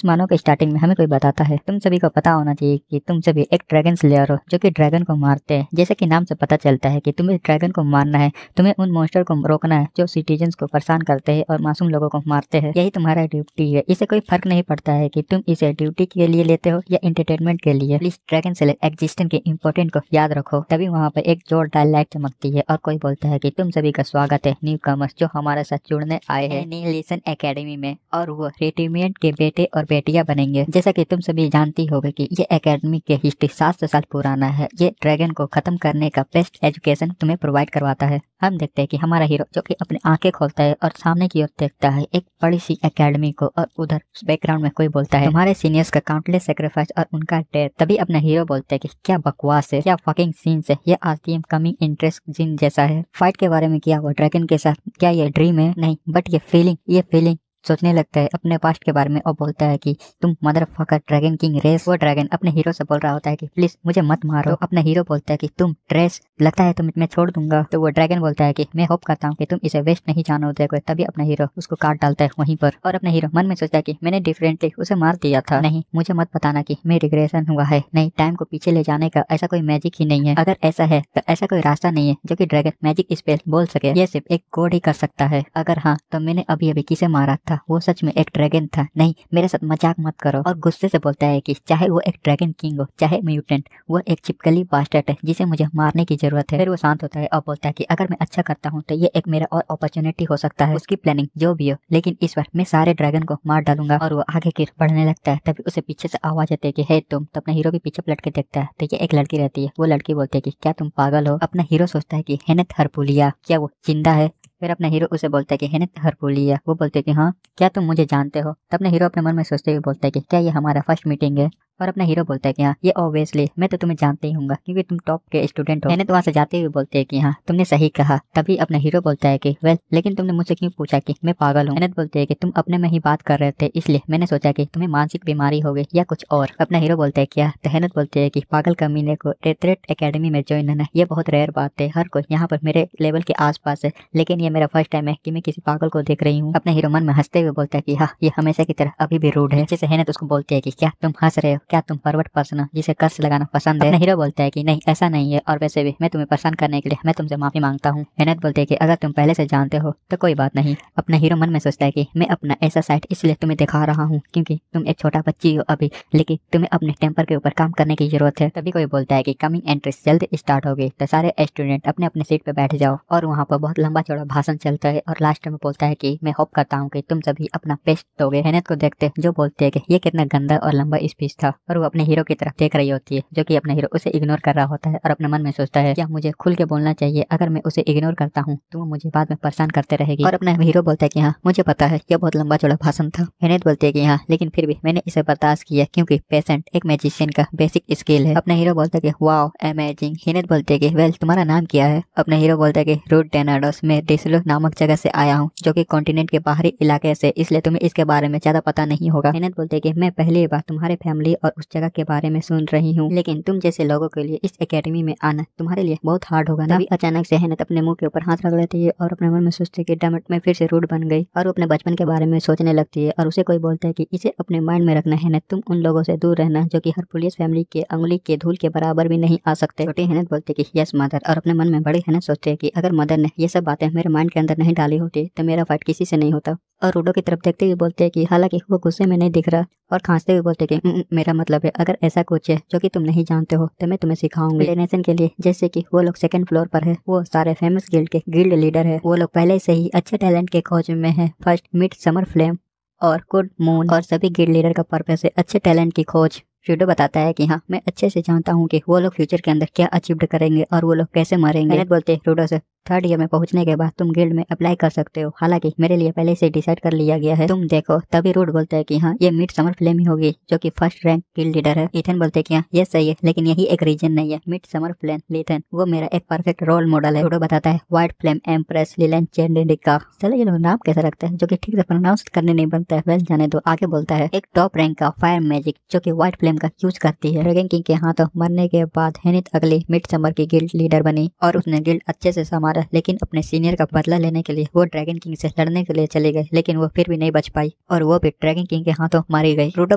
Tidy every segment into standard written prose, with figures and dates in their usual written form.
Suppose मानो कि starting में हमें कोई बताता है तुम सभी को पता होना चाहिए कि तुम सभी एक ड्रैगन स्लेयर हो जो कि ड्रैगन को मारते हैं। जैसे कि नाम से पता चलता है कि तुम्हें ड्रैगन को मारना है, तुम्हें उन मॉन्स्टर को रोकना है जो सिटीजन्स को परेशान करते हैं और मासूम लोगों को मारते हैं। यही तुम्हारा ड्यूटी है। इसे कोई फर्क नहीं पड़ता है कि तुम इसे ड्यूटी के लिए लेते हो या एंटरटेनमेंट के लिए। प्लीज ड्रैगन स्लेयर एग्जिस्टेंस के इम्पोर्टेंट को याद रखो। तभी वहाँ पर एक जोरदार लाइट चमकती है और कोई बोलता है कि तुम सभी का स्वागत है न्यू कमर्स जो हमारे साथ जुड़ने आए हैं एनिहिलेशन एकेडमी में, और वो रेटिमिएंट के बेटे और बेटियां बनेंगे। जैसा कि तुम सभी जानती होगे कि ये एकेडमी के हिस्ट्री 700 साल पुराना है। ये ड्रैगन को खत्म करने का बेस्ट एजुकेशन तुम्हें प्रोवाइड करवाता है। हम देखते हैं कि हमारा हीरो जो कि अपनी आंखें खोलता है और सामने की ओर देखता है एक बड़ी सी एकेडमी को, और उधर बैकग्राउंड में कोई बोलता है तुम्हारे सीनियर्स का काउंटलेस सेक्रीफाइस और उनका डेथ। तभी अपना हीरो बोलता है कि क्या बकवास है, क्या फकिंग सीन्स है, ये आरटीएम कमिंग इंटरेस्ट जिन जैसा है। फाइट के बारे में क्या हुआ ड्रैगन के साथ, क्या ये ड्रीम है? नहीं, बट ये फीलिंग सोचने लगता है अपने पास्ट के बारे में और बोलता है कि तुम motherfucker dragon king race. वो ड्रैगन अपने हीरो से बोल रहा होता है कि प्लीज मुझे मत मारो। तो अपना हीरो बोलता है कि तुम ट्रेस लगता है तो मैं छोड़ दूंगा। तो वो ड्रैगन बोलता है कि मैं होप करता हूँ कि तुम इसे वेस्ट नहीं जानो दोगे। तभी अपना हीरो उसको काट डालता है वहीं पर, और अपना हीरो मन में सोचता है कि मैंने डिफरेंटली उसे मार दिया था। नहीं, मुझे मत बताना कि मैं रिग्रेशन हुआ है। नहीं, टाइम को पीछे ले जाने का ऐसा कोई मैजिक ही नहीं है। अगर ऐसा है तो ऐसा कोई रास्ता नहीं है जो कि ड्रैगन मैजिक स्पेल बोल सके। ये सिर्फ एक गॉड ही कर सकता है। अगर हाँ तो मैंने अभी अभी किसे मारा था, वो सच में एक ड्रैगन था। नहीं, मेरे साथ मजाक मत करो। और गुस्से से बोलता है कि चाहे वो एक ड्रैगन किंग हो चाहे म्यूटेंट, वो एक चिपकली बास्टर्ड है जिसे मुझे मारने की जरूरत है। फिर वो शांत होता है और बोलता है कि अगर मैं अच्छा करता हूँ तो ये एक मेरा और अपॉर्चुनिटी हो सकता है। उसकी प्लानिंग जो भी हो, लेकिन इस बार मैं सारे ड्रैगन को मार डालूंगा। और वो आगे की बढ़ने लगता है। तभी उसे पीछे से आवाज आती है कि हे तुम। तो अपना हीरो भी पीछे पलट के देखता है तो ये एक लड़की रहती है। वो लड़की बोलती है कि क्या तुम पागल हो? अपना हीरो सोचता है कि हेनेथ हरपुलिया, क्या वो जिंदा है? फिर अपना हीरो उसे बोलता है कि हेनेथ हरपुलिया। वो बोलते है कि हाँ, क्या तुम मुझे जानते हो? तब अपना हीरो अपने मन में सोचते हुए बोलता है कि क्या ये हमारा फर्स्ट मीटिंग है? और अपना हीरो बोलता है कि हाँ, ये ऑब्वियसली मैं तो तुम्हें जानते ही हूँ क्योंकि तुम टॉप के स्टूडेंट हो। मैंने तो वहाँ से जाते हुए बोलते हैं कि हाँ, तुमने सही कहा। तभी अपना हीरो बोलता है कि वेल, लेकिन तुमने मुझसे क्यों पूछा कि मैं पागल हूँ? मैंने बोलते है कि तुम अपने में ही बात कर रहे थे, इसलिए मैंने सोचा कि तुम्हें मानसिक बीमारी हो गई या कुछ और। अपना हीरो बोलता है क्या? तो हेनेथ बोलते है कि पागल कमीने को रेतरेट एकेडमी में ज्वाइन होना ये बहुत रेयर बात है। हर कोई यहाँ पर मेरे लेवल के आसपास है, लेकिन ये मेरा फर्स्ट टाइम है कि मैं किसी पागल को देख रही हूँ। अपना हीरो मन में हंसते हुए बोलता है कि हाँ, ये हमेशा की तरह अभी भी रूड है। जैसे हेनेथ उसको बोलती है कि क्या तुम हंस रहे हो? क्या तुम परवर्ट पर्सन जिसे कर्ज लगाना पसंद है? अपना हीरो बोलता है कि नहीं, ऐसा नहीं है, और वैसे भी मैं तुम्हें परेशान करने के लिए मैं तुमसे माफी मांगता हूँ। हेनेथ बोलते है कि अगर तुम पहले से जानते हो तो कोई बात नहीं। अपना हीरो मन में सोचता है कि मैं अपना ऐसा साइड इसलिए तुम्हें दिखा रहा हूँ क्योंकि तुम एक छोटा बच्ची हो अभी, लेकिन तुम्हें अपने टेम्पर के ऊपर काम करने की जरूरत है। तभी कोई बोलता है कि कमिंग एंट्रीज जल्द स्टार्ट हो गई, तो सारे स्टूडेंट अपने अपने सीट पे बैठ जाओ। और वहाँ पर बहुत लंबा चौड़ा भाषण चलता है और लास्ट में बोलता है कि मैं होप करता हूँ कि तुम सभी अपना बेस्ट दोगे। हेनेथ को देखते जो बोलते हैं कि ये कितना गंदा और लंबा स्पीच था, और वो अपने हीरो की तरफ देख रही होती है जो कि अपना हीरो उसे इग्नोर कर रहा होता है। और अपने मन में सोचता है क्या मुझे खुल के बोलना चाहिए? अगर मैं उसे इग्नोर करता हूँ तो वो मुझे बाद में परेशान करते रहेगी। और अपना हीरो बोलता है कि हाँ, मुझे पता है यह बहुत लंबा चौड़ा भाषण था। हेनेथ बोलती है कि हाँ, लेकिन फिर भी मैंने इसे बर्दाश्त किया क्योंकि पेशेंट एक मैजिशियन का बेसिक स्किल है। अपना हीरो बोलता है कि वाओ अमेजिंग। हेनेथ बोलती है कि वेल, तुम्हारा नाम क्या है? अपना हीरो बोलता है कि रूट डेनाडोस, मैं डिसलो नामक जगह से आया हूँ जो कि कॉन्टिनेंट के बाहरी इलाके से, इसलिए तुम्हें इसके बारे में ज्यादा पता नहीं होगा। हेनेथ बोलते है कि मैं पहली बार तुम्हारे फैमिली और उस जगह के बारे में सुन रही हूँ, लेकिन तुम जैसे लोगों के लिए इस एकेडमी में आना तुम्हारे लिए बहुत हार्ड होगा ना। अचानक से हेनेथ अपने मुंह के ऊपर हाथ रख लेती है और अपने मन में सोचती है कि डैमेट मैं फिर से रूट बन गई। और वो अपने बचपन के बारे में सोचने लगती है और उसे कोई बोलता है कि इसे अपने माइंड में रखना है, तुम उन लोगों से दूर रहना जो कि हर पुलिस फैमिली के अंगुली के धूल के बराबर भी नहीं आ सकते। छोटी हेनेथ बोलती है कि यस मदर। और अपने मन में बड़ी हेनेथ सोचती है कि अगर मदर ने ये सब बातें मेरे माइंड के अंदर नहीं डाली होती तो मेरा फाइट किसी से नहीं होता। और रूडो की तरफ देखते हुए बोलते हैं कि हालांकि वो गुस्से में नहीं दिख रहा, और खांसते हुए बोलते हैं कि मेरा मतलब है अगर ऐसा कुछ है जो कि तुम नहीं जानते हो तो मैं तुम्हें सिखाऊंगी लेनेशन के लिए। जैसे कि वो लोग सेकंड फ्लोर पर है, वो सारे फेमस गिल्ड के गिल्ड लीडर है, वो लोग पहले से ही अच्छे टैलेंट के खोज में है। फर्स्ट मिड समर फ्लेम और गुड मून, और सभी गिल्ड लीडर का पर्पस है अच्छे टैलेंट की खोज। रूडो बताता है कि हाँ, मैं अच्छे से जानता हूँ कि वो लोग फ्यूचर के अंदर क्या अचीव करेंगे और वो लोग कैसे मरेंगे। हेनेथ बोलते हैं रूडो से थर्ड ईयर में पहुंचने के बाद तुम गिल्ड में अप्लाई कर सकते हो, हालांकि मेरे लिए पहले से डिसाइड कर लिया गया है, तुम देखो। तभी रूड बोलता है कि हाँ, ये मिड समर फ्लेम ही होगी जो कि फर्स्ट रैंक गिल्ड लीडर है। इथन बोलते हैं कि हाँ, ये सही है, लेकिन यही एक रीजन नहीं है। मिड समर फ्लेम लिथन वो मेरा एक परफेक्ट रोल मॉडल है। रूडो बताता है व्हाइट फ्लेम एम्प्रेस लिलन चेंडेंडिका। चलो ये लोग नाम कैसे रखते हैं जो कि ठीक से प्रोनाउंस करने नहीं बनता है, वेल जाने दो। आगे बोलता है एक टॉप रैंक का फायर मैजिक जो कि व्हाइट फ्लेम का यूज करती ड्रैगन किंग के हाथों मरने के बाद हेनेथ अगली मिड समर की गिल्ड लीडर बनी और उसने गिल्ड अच्छे से संभाली। मारा, लेकिन अपने सीनियर का बदला लेने के लिए वो ड्रैगन किंग से लड़ने के लिए चले गए, लेकिन वो फिर भी नहीं बच पाई और वो भी ड्रैगन किंग के हाथों मारी गई। रूडो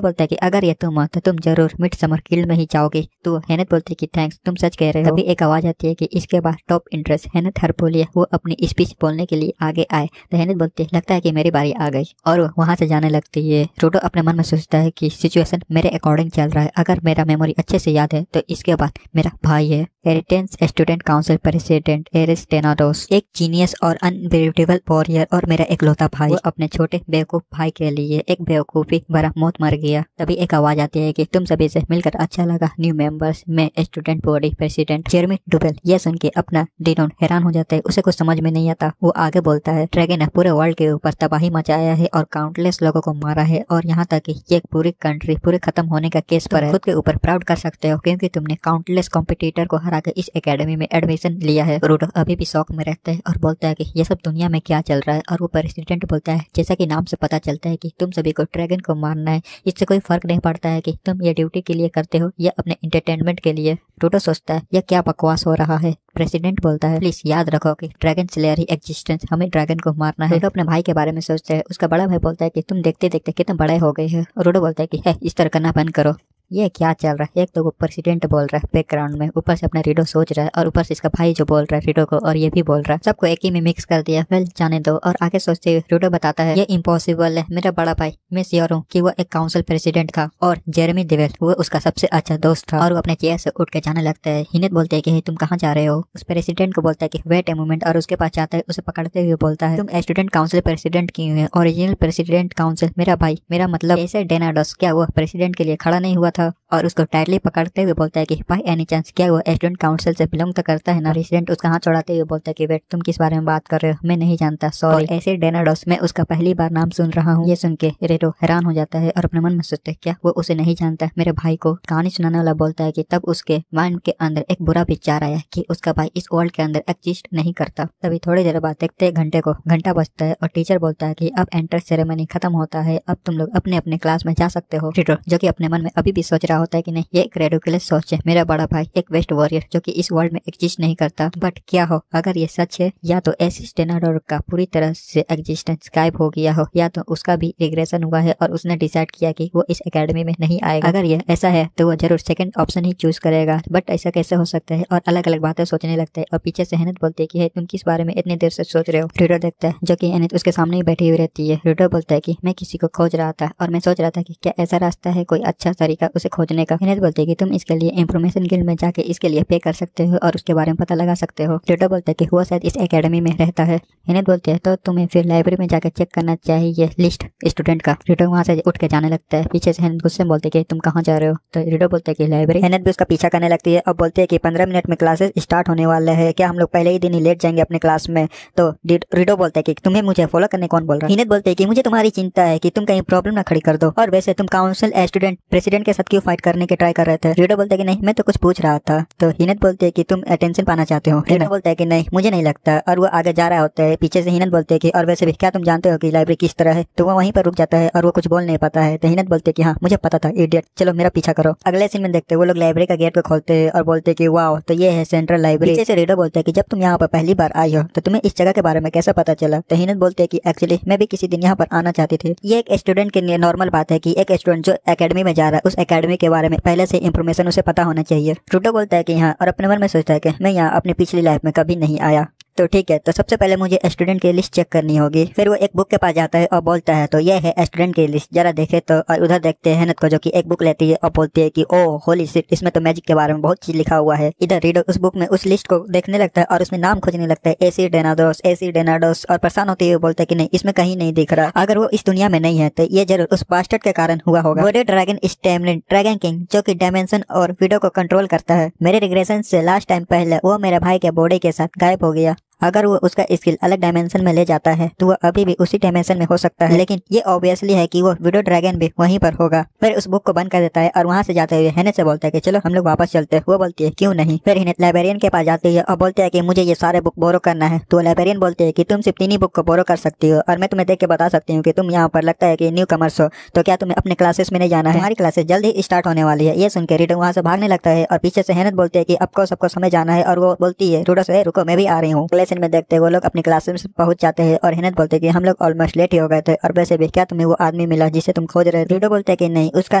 बोलता है कि अगर ये तुम हो तो तुम जरूर मिड समर गिल्ड में ही जाओगे। तो हेनेथ बोलती है कि थैंक्स, तुम सच कह रहे हो। तभी एक आवाज आती है कि इसके बाद टॉप इंटरेस्ट हेनेथ हरपोलिया वो अपनी स्पीच बोलने के लिए आगे आए। तो हेनेथ बोलती है लगता है कि मेरी बारी आ गई और वो वहां से जाने लगती है। रूडो अपने मन में सोचता है कि सिचुएशन मेरे अकॉर्डिंग चल रहा है, अगर मेरा मेमोरी अच्छे से याद है तो इसके बाद मेरा भाई है एरिटेंस स्टूडेंट काउंसिल प्रेसिडेंट एरिस्टेनाडोस, एक जीनियस और अनबिलीवेबल वॉरियर और मेरा इकलौता भाई। वो अपने छोटे बेवकूफ भाई के लिए एक बेवकूफी भरा मौत मर गया। तभी एक आवाज आती है कि तुम सभी से मिलकर अच्छा लगा न्यू मेंबर्स में स्टूडेंट बॉडी प्रेसिडेंट जेरेमी डुबेल। ये सुन के अपना डिनोन हैरान हो जाता है, उसे कुछ समझ में नहीं आता। वो आगे बोलता है ड्रैगन ने पूरे वर्ल्ड के ऊपर तबाही मचाया है और काउंटलेस लोगों को मारा है और यहाँ तक कि ये पूरी कंट्री पूरे खत्म होने का केस पर है। खुद के ऊपर प्राउड कर सकते हो क्योंकि तुमने काउंटलेस कॉम्पिटिटर को हरा के इस एकेडमी में एडमिशन लिया है। रूडो अभी भी शौक में रहता है और बोलता है कि ये सब दुनिया में क्या चल रहा है। और वो प्रेसिडेंट बोलता है जैसा कि नाम से पता चलता है कि तुम सभी को ड्रैगन को मारना है, इससे कोई फर्क नहीं पड़ता है कि तुम ये ड्यूटी के लिए करते हो या अपने एंटरटेनमेंट के लिए। रूडो सोचता है यह क्या बकवास हो रहा है। प्रेसिडेंट बोलता है प्लीज याद रखो कि ड्रैगन स्लेयर ही एग्जिस्टेंस, हमें ड्रैगन को मारना है। रूडो अपने भाई के बारे में सोचता है। उसका बड़ा भाई बोलता है कि तुम देखते देखते कितने बड़े हो गए हैं। रूडो बोलता है कि है इस तरह करना बंद करो, ये क्या चल रहा है। एक तो वो प्रेसिडेंट बोल रहा है बैकग्राउंड में, ऊपर से अपना रीडो सोच रहा है और ऊपर से इसका भाई जो बोल रहा है रीडो को और ये भी बोल रहा है, सबको एक ही में मिक्स कर दिया। वेल जाने दो। और आगे सोचते हुए रीडो बताता है ये इम्पॉसिबल है, मेरा बड़ा भाई मैं श्योर हूँ कि वो एक काउंसिल प्रेसिडेंट था और जेरेमी डिवेल वो उसका सबसे अच्छा दोस्त था। और वो अपने चेयर से उठ के जाने लगता है। हिनेथ बोलते है कि तुम कहाँ जा रहे हो। उस प्रेसिडेंट को बोलता है कि वेट ए मोमेंट और उसके पास जाता है, उसे पकड़ते हुए बोलता है तुम स्टूडेंट काउंसिल प्रेसिडेंट क्यों है। ओरिजिनल प्रेसिडेंट काउंसिल मेरा भाई, मेरा मतलब ऐसे डेनाडोस क्या वो प्रेसिडेंट के लिए खड़ा नहीं हुआ था। और उसको टाइटली पकड़ते हुए बोलता है कि बाय एनी चांस क्या वो स्टूडेंट काउंसिल से बिलोंग तो करता है ना। प्रेसिडेंट उसका हाथ चढ़ाते हुए बोलता है कि वेट तुम किस बारे में बात कर रहे हो, मैं नहीं जानता सॉरी। ऐसे डेनाडोस मैं उसका पहली बार नाम सुन रहा हूँ। ये सुन के रेडो हैरान हो जाता है और अपने मन में सोचते है क्या वो उसे नहीं जानता। मेरे भाई को कहानी सुनाने वाला बोलता है कि तब उसके माइंड के अंदर एक बुरा विचार आया कि उसका भाई इस वर्ल्ड के अंदर एग्जिस्ट नहीं करता। तभी थोड़ी देर बाद देखते घंटा बजता है और टीचर बोलता है कि अब एंट्रेंस सेरेमनी खत्म होता है, अब तुम लोग अपने अपने क्लास में जा सकते हो। रेडो जो कि अपने मन में अभी भी सोच रहा होता है कि नहीं ये एक रेडिकुलस सोच है, मेरा बड़ा भाई एक वेस्ट वॉरियर जो कि इस वर्ल्ड में एग्जिस्ट नहीं करता। बट क्या हो अगर ये सच है, या तो एसिस्टेनाडोर का पूरी तरह से एग्जिस्टेंस गायब हो गया हो, या तो उसका भी रिग्रेशन हुआ है और उसने डिसाइड किया कि वो इस एकेडमी में नहीं आएगा। अगर ये ऐसा है तो वो जरूर सेकंड ऑप्शन ही चूज करेगा। बट ऐसा कैसे हो सकता है। और अलग अलग बातें सोचने लगता है और पीछे से हेनेथ बोलती है कि तुम किस बारे में इतनी देर से सोच रहे हो। रेडो देखता है जो कि हेनेथ उसके सामने ही बैठी हुई रहती है। रेडो बोलता है कि मैं किसी को खोज रहा था और मैं सोच रहा था कि क्या ऐसा रास्ता है कोई अच्छा तरीका उसे खोजने का। हेनेथ बोलते है कि तुम इसके लिए इंफॉर्मेशन गिल्ड में जाके इसके लिए पे कर सकते हो और उसके बारे में पता लगा सकते हो। रेडो बोलता है कि वो शायद इस एकेडमी में रहता है। हेनेथ बोलते है तो तुम्हें फिर लाइब्रेरी में जाकर चेक करना चाहिए लिस्ट स्टूडेंट का। रेडो वहाँ से उठ के जाने लगता है। पीछे से हेनेथ गुस्से में बोलते है कि तुम कहाँ जा रहे हो। तो रेडो बोलते है कि लाइब्रेरी। हेनेथ भी उसका पीछा करने लगती है और बोलते है कि 15 मिनट में क्लासेस स्टार्ट होने वाले हैं, क्या हम लोग पहले ही दिन ही लेट जाएंगे अपने क्लास में। तो रेडो बोलता है कि तुम्हें मुझे फॉलो करने कौन बोल रहा है। हेनेथ बोलते है कि मुझे तुम्हारी चिंता है कि तुम कहीं प्रॉब्लम ना खड़ी कर दो, और वैसे तुम काउंसिल स्टूडेंट प्रेसिडेंट के साथ क्यों फाइट करने के ट्राई कर रहे थे। रेडो बोलता है कि नहीं मैं तो कुछ पूछ रहा था। तो हिनेथ बोलते है कि तुम अटेंशन पाना चाहते हो। रेडो बोलता है कि नहीं मुझे नहीं लगता, और वो आगे जा रहा होता है। पीछे से हिनेथ बोलते है कि और वैसे भी क्या तुम जानते हो कि लाइब्रेरी किस तरह है। तो वो वहीं पर रुक जाता है और वो कुछ बोल नहीं पाता है। तो हिनेथ बोलते है कि हाँ मुझे पता था इडियट, चलो मेरा पीछा करो। अगले सीन में देखते हैं वो लोग लाइब्रेरी का गेट को खोलते हैं और बोलते है कि वाओ तो ये है सेंट्रल लाइब्रेरी। पीछे से रेडो बोलता है कि जब तुम यहाँ पर पहली बार आई हो तो तुम्हें इस जगह के बारे में कैसे पता चला। तो हिनेथ बोलते है कि एक्चुअली मैं भी किसी दिन यहाँ पर आना चाहती थी। ये एक स्टूडेंट के लिए नॉर्मल बात है कि एक स्टूडेंट जो एकेडमी में जा रहा है उस एकेडमी के बारे में पहले से इंफॉर्मेशन उसे पता होना चाहिए। रेडो बोलता है कि हाँ, और अपने मन में सोचता है कि मैं यहाँ अपनी पिछली लाइफ में कभी नहीं आया। तो ठीक है, तो सबसे पहले मुझे स्टूडेंट की लिस्ट चेक करनी होगी। फिर वो एक बुक के पास जाता है और बोलता है तो ये है स्टूडेंट की लिस्ट, जरा देखे तो। और उधर देखते हैं हेनेथ को जो कि एक बुक लेती है और बोलती है कि ओह होली शिट, इसमें तो मैजिक के बारे में बहुत चीज लिखा हुआ है। इधर रीडो उस बुक में उस लिस्ट को देखने लगता है और उसमें नाम खोजने लगता है एसिडेनाडोस और परेशान होते हुए बोलता है कि नहीं इसमें कहीं नहीं दिख रहा। अगर वो इस दुनिया में नहीं है तो ये जरूर उस बास्टर्ड के कारण हुआ होगा। वो ड्रैगन स्टैमलिन ड्रैगन किंग जो कि डायमेंशन और विडो को कंट्रोल करता है। मेरे रिग्रेशन से लास्ट टाइम पहले वो मेरे भाई के बॉडी के साथ गायब हो गया। अगर वो उसका स्किल अलग डायमेंशन में ले जाता है तो वो अभी भी उसी डायमेंशन में हो सकता है, लेकिन ये ऑब्वियसली है कि वो विडो ड्रैगन भी वहीं पर होगा। फिर उस बुक को बंद कर देता है और वहां से जाते हुए हेनेथ से बोलता है कि चलो हम लोग वापस चलते हैं। वो बोलती है क्यों नहीं। फिर हेनेथ लाइब्रेरियन के पास जाती है और बोलते है कि मुझे ये सारे बुक बोरो करना है। तो लाइब्रेरियन बोलते है कि तुम सिर्फ 3 ही बुक को बोरो कर सकती हो और मैं तुम्हें देख के बता सकती हूँ कि तुम यहाँ पर लगता है कि न्यू कमर्स हो, तो क्या तुम्हें अपने क्लासेस में नहीं जाना है। हमारी क्लासेस जल्द ही स्टार्ट होने वाली है। ये सुन के रीडो वहाँ से भागने लगता है और पीछे से हेनेथ बोलते है कि आपको सबको समझ जाना है और वो बोलती है रूडो से रुको मैं भी आ रही हूँ। अगले सीन में देखते वो लोग अपनी क्लासरूम से पहुंच जाते हैं और हिनत बोलते कि हम लोग ऑलमोस्ट लेट ही हो गए थे और वैसे भी क्या तुम्हें वो आदमी मिला जिसे तुम खोज रहे थे। रूडो बोलते हैं कि नहीं, उसका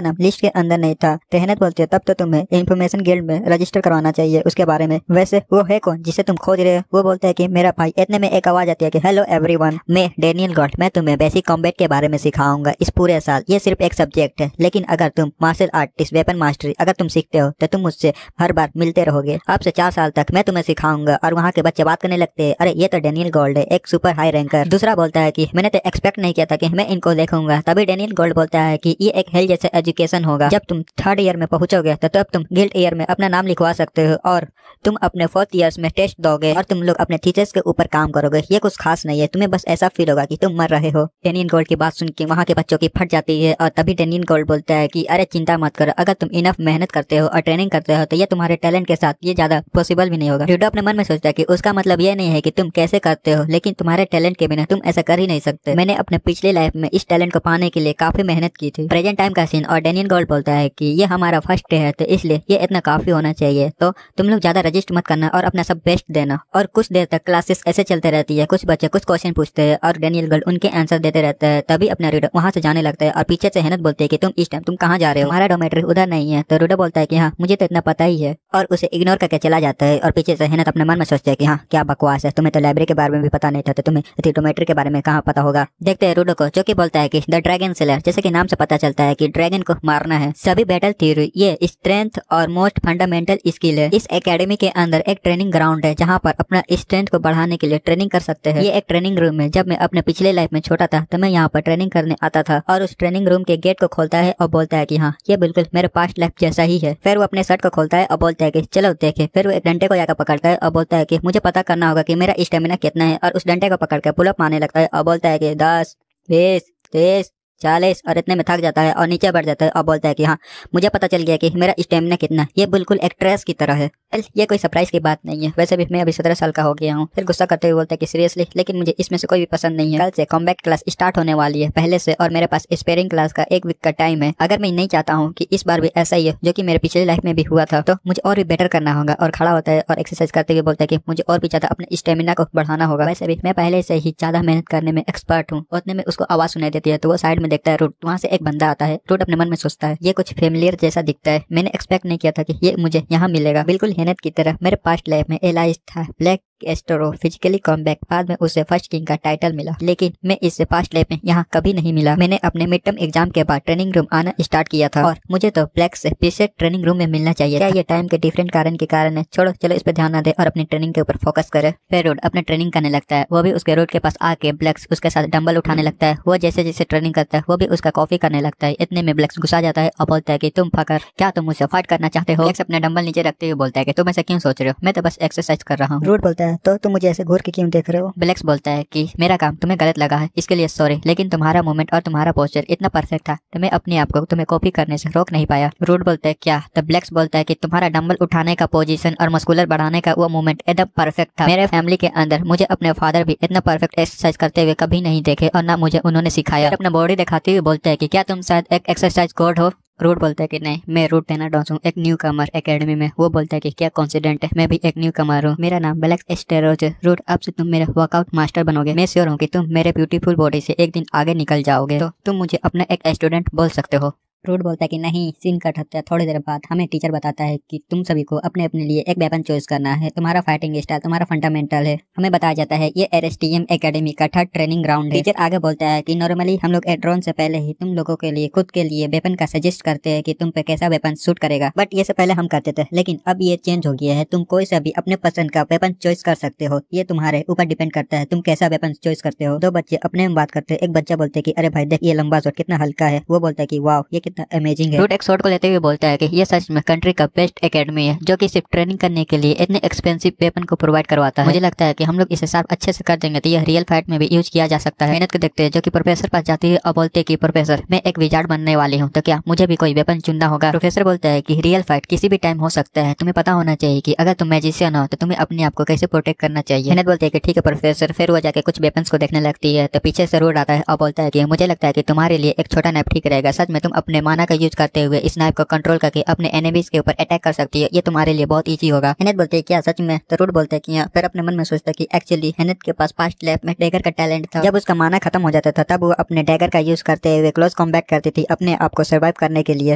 नाम लिस्ट के अंदर नहीं था। तो हिनत बोलती है तब तो तुम्हें इन्फॉर्मेशन गिल्ड में रजिस्टर करवाना चाहिए उसके बारे में। वैसे वो है कौन जिसे तुम खोज रहे हो? वो बोलता है कि मेरा भाई। इतने में एक आवाज आती है कि हेलो एवरीवन, मैं डेनियल गॉल्ड, मैं तुम्हें बेसिक कॉम्बैट के बारे में सिखाऊंगा इस पूरे साल। ये सिर्फ एक सब्जेक्ट है, लेकिन अगर तुम मार्शल आर्टिस्ट वेपन मास्टरी अगर तुम सीखते हो तो तुम मुझसे हर बार मिलते रहोगे। अब से 4 साल तक मैं तुम्हें सिखाऊंगा। और वहाँ के बच्चे बात करने लगते हैं, अरे ये तो डेनियल गोल्ड है, एक सुपर हाई रैंकर। दूसरा बोलता है कि मैंने तो एक्सपेक्ट नहीं किया था कि मैं इनको देखूंगा। तभी डेनियल गोल्ड बोलता है कि ये एक हेल जैसा एजुकेशन होगा। जब तुम 3rd ईयर में पहुंचोगे तो तब तुम गिल्ड ईयर में अपना नाम लिखवा सकते हो और तुम अपने 4th ईयर्स में टेस्ट दोगे और तुम लोग अपने थीसिस के ऊपर काम करोगे। ये कुछ खास नहीं है, तुम्हें बस ऐसा फील होगा कि तुम मर रहे हो। डेनियल गोल्ड की बात सुन के वहाँ के बच्चों की फट जाती है और तभी डेनियल गोल्ड बोलता है कि अरे चिंता मत करो, अगर तुम इनफ मेहनत करते हो और ट्रेनिंग करते हो तो ये तुम्हारे टैलेंट के साथ ये ज्यादा पॉसिबल भी नहीं होगा। रूडो अपने मन में सोचता है कि उसका मतलब ये नहीं है कि तुम कैसे करते हो, लेकिन तुम्हारे टैलेंट के बिना तुम ऐसा कर ही नहीं सकते। मैंने अपने पिछले लाइफ में इस टैलेंट को पाने के लिए काफी मेहनत की थी। प्रेजेंट टाइम का सीन और डेनियल गोल्ड बोलता है कि ये हमारा फर्स्ट डे है तो इसलिए ये इतना काफी होना चाहिए। तो तुम लोग ज्यादा रजिस्ट मत करना और अपना सब बेस्ट देना। और कुछ देर तक क्लासेस ऐसे चलते रहती है। कुछ बच्चे कुछ क्वेश्चन पूछते हैं और डेनियल गोल्ड उनके आंसर देते रहते हैं। तभी अपना रूडो वहाँ से जाने लगता है और पीछे से हिनत बोलते है कि तुम इस टाइम तुम कहाँ जा रहे हो, हमारा डोमेट्री उधर नहीं है। तो रूडो बोलता है कि हाँ मुझे तो इतना पता ही है और उसे इग्नोर करके चला जाता है। और पीछे से हिनत अपने मन में सोचते है कि हाँ क्या बकवास है, तुम्हें तो लाइब्रेरी के बारे में भी पता नहीं था तो तुम्हें डोमेट्री के बारे में कहाँ पता होगा। देखते हैं रूडो को जो कि बोलता है कि द ड्रैगन सेलर, जैसे कि नाम से पता चलता है कि ड्रैगन को मारना है। सभी बैटल थ्योरी ये स्ट्रेंथ और मोस्ट फंडामेंटल स्किल है। इस एकेडमी के अंदर एक ट्रेनिंग ग्राउंड है जहाँ पर अपना स्ट्रेंथ को बढ़ाने के लिए ट्रेनिंग कर सकते हैं। ये एक ट्रेनिंग रूम है। जब मैं अपने पिछले लाइफ में छोटा था तो मैं यहाँ पर ट्रेनिंग करने आता था और उस ट्रेनिंग रूम के गेट को खोलता है और बोलता है कि हाँ ये बिल्कुल मेरे पास्ट लाइफ जैसा ही है। फिर वो अपने शर्ट को खोलता है और बोलता है कि चलो देखे। फिर वो एक डंडे को जाकर पकड़ता है और बोलता है कि मुझे पता करना होगा कि मेरा स्टेमिना कितना है। और उस डंडे को पकड़ कर पुलअप मारने लगता है और बोलता है कि 10, 20, 30, 40 और इतने में थक जाता है और नीचे बैठ जाता है और बोलता है कि हाँ मुझे पता चल गया कि मेरा स्टेमिना कितना है। ये बिल्कुल एक ट्रेस की तरह है। ये कोई सरप्राइज की बात नहीं है, वैसे भी मैं अभी 17 साल का हो गया हूँ। फिर गुस्सा करते हुए बोलता है कि सीरियसली, लेकिन मुझे इसमें से कोई भी पसंद नहीं है। कल से कॉम्बैट क्लास स्टार्ट होने वाली है पहले से और मेरे पास स्पेयरिंग क्लास का 1 वीक का टाइम है। अगर मैं नहीं चाहता हूँ कि इस बार भी ऐसा ही है जो कि मेरे पिछले लाइफ में भी हुआ था तो मुझे और भी बेटर करना होगा। और खड़ा होता है और एक्सरसाइज करते हुए बोलता है कि मुझे और भी ज्यादा अपने स्टेमिना को बढ़ाना होगा। वैसे भी मैं पहले से ही ज्यादा मेहनत करने में एक्सपर्ट हूँ। उतने में उसको आवाज सुनाई देती है तो वो साइड में देखता है रूट। वहाँ से एक बंदा आता है। रूट अपने मन में सोचता है ये कुछ फेमिलियर जैसा दिखता है, मैंने एक्सपेक्ट नहीं किया था कि ये मुझे यहाँ मिलेगा। बिल्कुल हिनत की तरह मेरे पास्ट लाइफ में एलाइज था ब्लैक एस्टोरो फिजिकली कॉम्बैक्ट, बाद में उसे फर्स्ट किंग का टाइटल मिला, लेकिन मैं इससे पास्ट लाइफ में यहाँ कभी नहीं मिला। मैंने अपने मिड टर्म एग्जाम के बाद ट्रेनिंग रूम आना स्टार्ट किया था और मुझे तो ब्लैक से पीछे ट्रेनिंग रूम में मिलना चाहिए। क्या ये टाइम के डिफरेंट कारण के कारण है? छोड़ो चलो इस पे ध्यान ना दे और अपनी ट्रेनिंग के ऊपर फोकस करे। फिर रोड अपने ट्रेनिंग करने लगता है। वो भी उसके रोड के पास आके ब्लैक्स उसके साथ डंबल उठाने लगता है। वो जैसे जैसे ट्रेनिंग करता है वो भी उसका कॉफी करने लगता है। इतने में ब्लैक्स गुस्सा जाता है और बोलता है कि तुम फकर, क्या तुम मुझसे फाइट करना चाहते हो? ब्लैक्स अपने डंबल नीचे रखते हुए बोलता है कि तुम ऐसा क्यों सोच रहे हो, मैं तो बस एक्सरसाइज कर रहा हूँ। रूट बोलता है तो तुम मुझे ऐसे घूर के क्यों देख रहे हो? ब्लैक्स बोलता है कि मेरा काम तुम्हें गलत लगा है इसके लिए सॉरी, लेकिन तुम्हारा मूवमेंट और तुम्हारा पोस्चर इतना परफेक्ट था तो मैं अपने आप को तुम्हें कॉपी करने से रोक नहीं पाया। रूट बोलता है क्या? तो ब्लैक्स बोलता है कि तुम्हारा डंबल उठाने का पोजीशन और मस्कुलर बढ़ाने का वो मूवमेंट एकदम परफेक्ट था। मेरे फैमिली के अंदर मुझे अपने फादर भी इतना परफेक्ट एक्सरसाइज करते हुए कभी नहीं देखे और ना मुझे उन्होंने सिखाया। अपना बॉडी दिखाते हुए बोलता है कि क्या तुम शायद एक एक्सरसाइज गॉड हो? रूट बोलता है कि नहीं, मैं रूट टेनाडॉस हूँ, एक न्यू कमर एकेडमी में। वो बोलता है कि क्या कॉन्सिडेंट है, मैं भी एक न्यू कमर हूँ, मेरा नाम ब्लैक एस्टेरोज है। रूट अब से तुम मेरे वर्कआउट मास्टर बनोगे। मैं श्योर हूँ कि तुम मेरे ब्यूटीफुल बॉडी से एक दिन आगे निकल जाओगे, तो तुम मुझे अपना एक स्टूडेंट बोल सकते हो। रूट बोलता है कि नहीं, सीन कट होता है। थोड़ी देर बाद हमें टीचर बताता है कि तुम सभी को अपने अपने लिए एक वेपन चॉइस करना है। तुम्हारा फाइटिंग स्टाइल तुम्हारा फंडामेंटल है। हमें बताया जाता है ये एरएसटीएम एकेडमी का 3rd ट्रेनिंग ग्राउंड है। टीचर आगे बोलता है कि नॉर्मली हम लोग एड्रॉन से पहले ही तुम लोगों के लिए खुद के लिए वेपन का सजेस्ट करते हैं कि तुम पे कैसा वेपन सूट करेगा, बट ये से पहले हम करते थे, लेकिन अब ये चेंज हो गया है। तुम कोई सा भी अपने पसंद का वेपन चॉइस कर सकते हो। ये तुम्हारे ऊपर डिपेंड करता है तुम कैसा वेपन चॉइस करते हो। 2 बच्चे अपने में बात करते हैं। एक बच्चा बोलते है कि अरे भाई देख ये लंबा शॉट कितना हल्का है। वो बोलता है कि वाह ये कितना अमेजिंग है। एक शॉट को लेते हुए बोलता है कि ये सच में कंट्री का बेस्ट एकेडमी है जो कि सिर्फ ट्रेनिंग करने के लिए इतने एक्सपेंसिव वेपन को प्रोवाइड करवाता है। मुझे लगता है कि हम लोग इसे साफ अच्छे से कर देंगे तो ये रियल फाइट में भी यूज किया जा सकता है। मेहनत को देखते हैं जो कि प्रोफेसर पास जाती है और बोलते है कि प्रोफेसर मैं एक विजार्ड बनने वाली हूँ, तो क्या मुझे भी कोई वेपन चुनना होगा? प्रोफेसर बोलता है कि रियल फाइट किसी भी टाइम हो सकता है, तुम्हें पता होना चाहिए कि अगर तुम मैजिशियन हो तो तुम्हें अपने आप को कैसे प्रोटेक्ट करना चाहिए। मेहनत बोलते है कि ठीक है प्रोफेसर। फिर वो जाके कुछ वेपन्स को देखने लगती है तो पीछे से रूट आता है और बोलता है कि मुझे लगता है कि तुम्हारे लिए एक छोटा नैप ठीक रहेगा। सच में तुम अपने अपने माना का यूज करते हुए स्नाइप को कंट्रोल करके अपने एनिमीज के ऊपर अटैक कर सकती है। ये तुम्हारे लिए बहुत ईजी होगा। हेनेथ बोलते हैं क्या सच में? तो रूट बोलते हैं कि हाँ। फिर अपने मन में सोचता है कि एक्चुअली हेनेथ के पास पास्ट लाइफ में डैगर का टैलेंट था। जब उसका माना खत्म हो जाता था तब वो अपने डैगर का यूज करते हुए क्लोज कॉम्बैट करती थी अपने आप को सर्वाइव करने के लिए।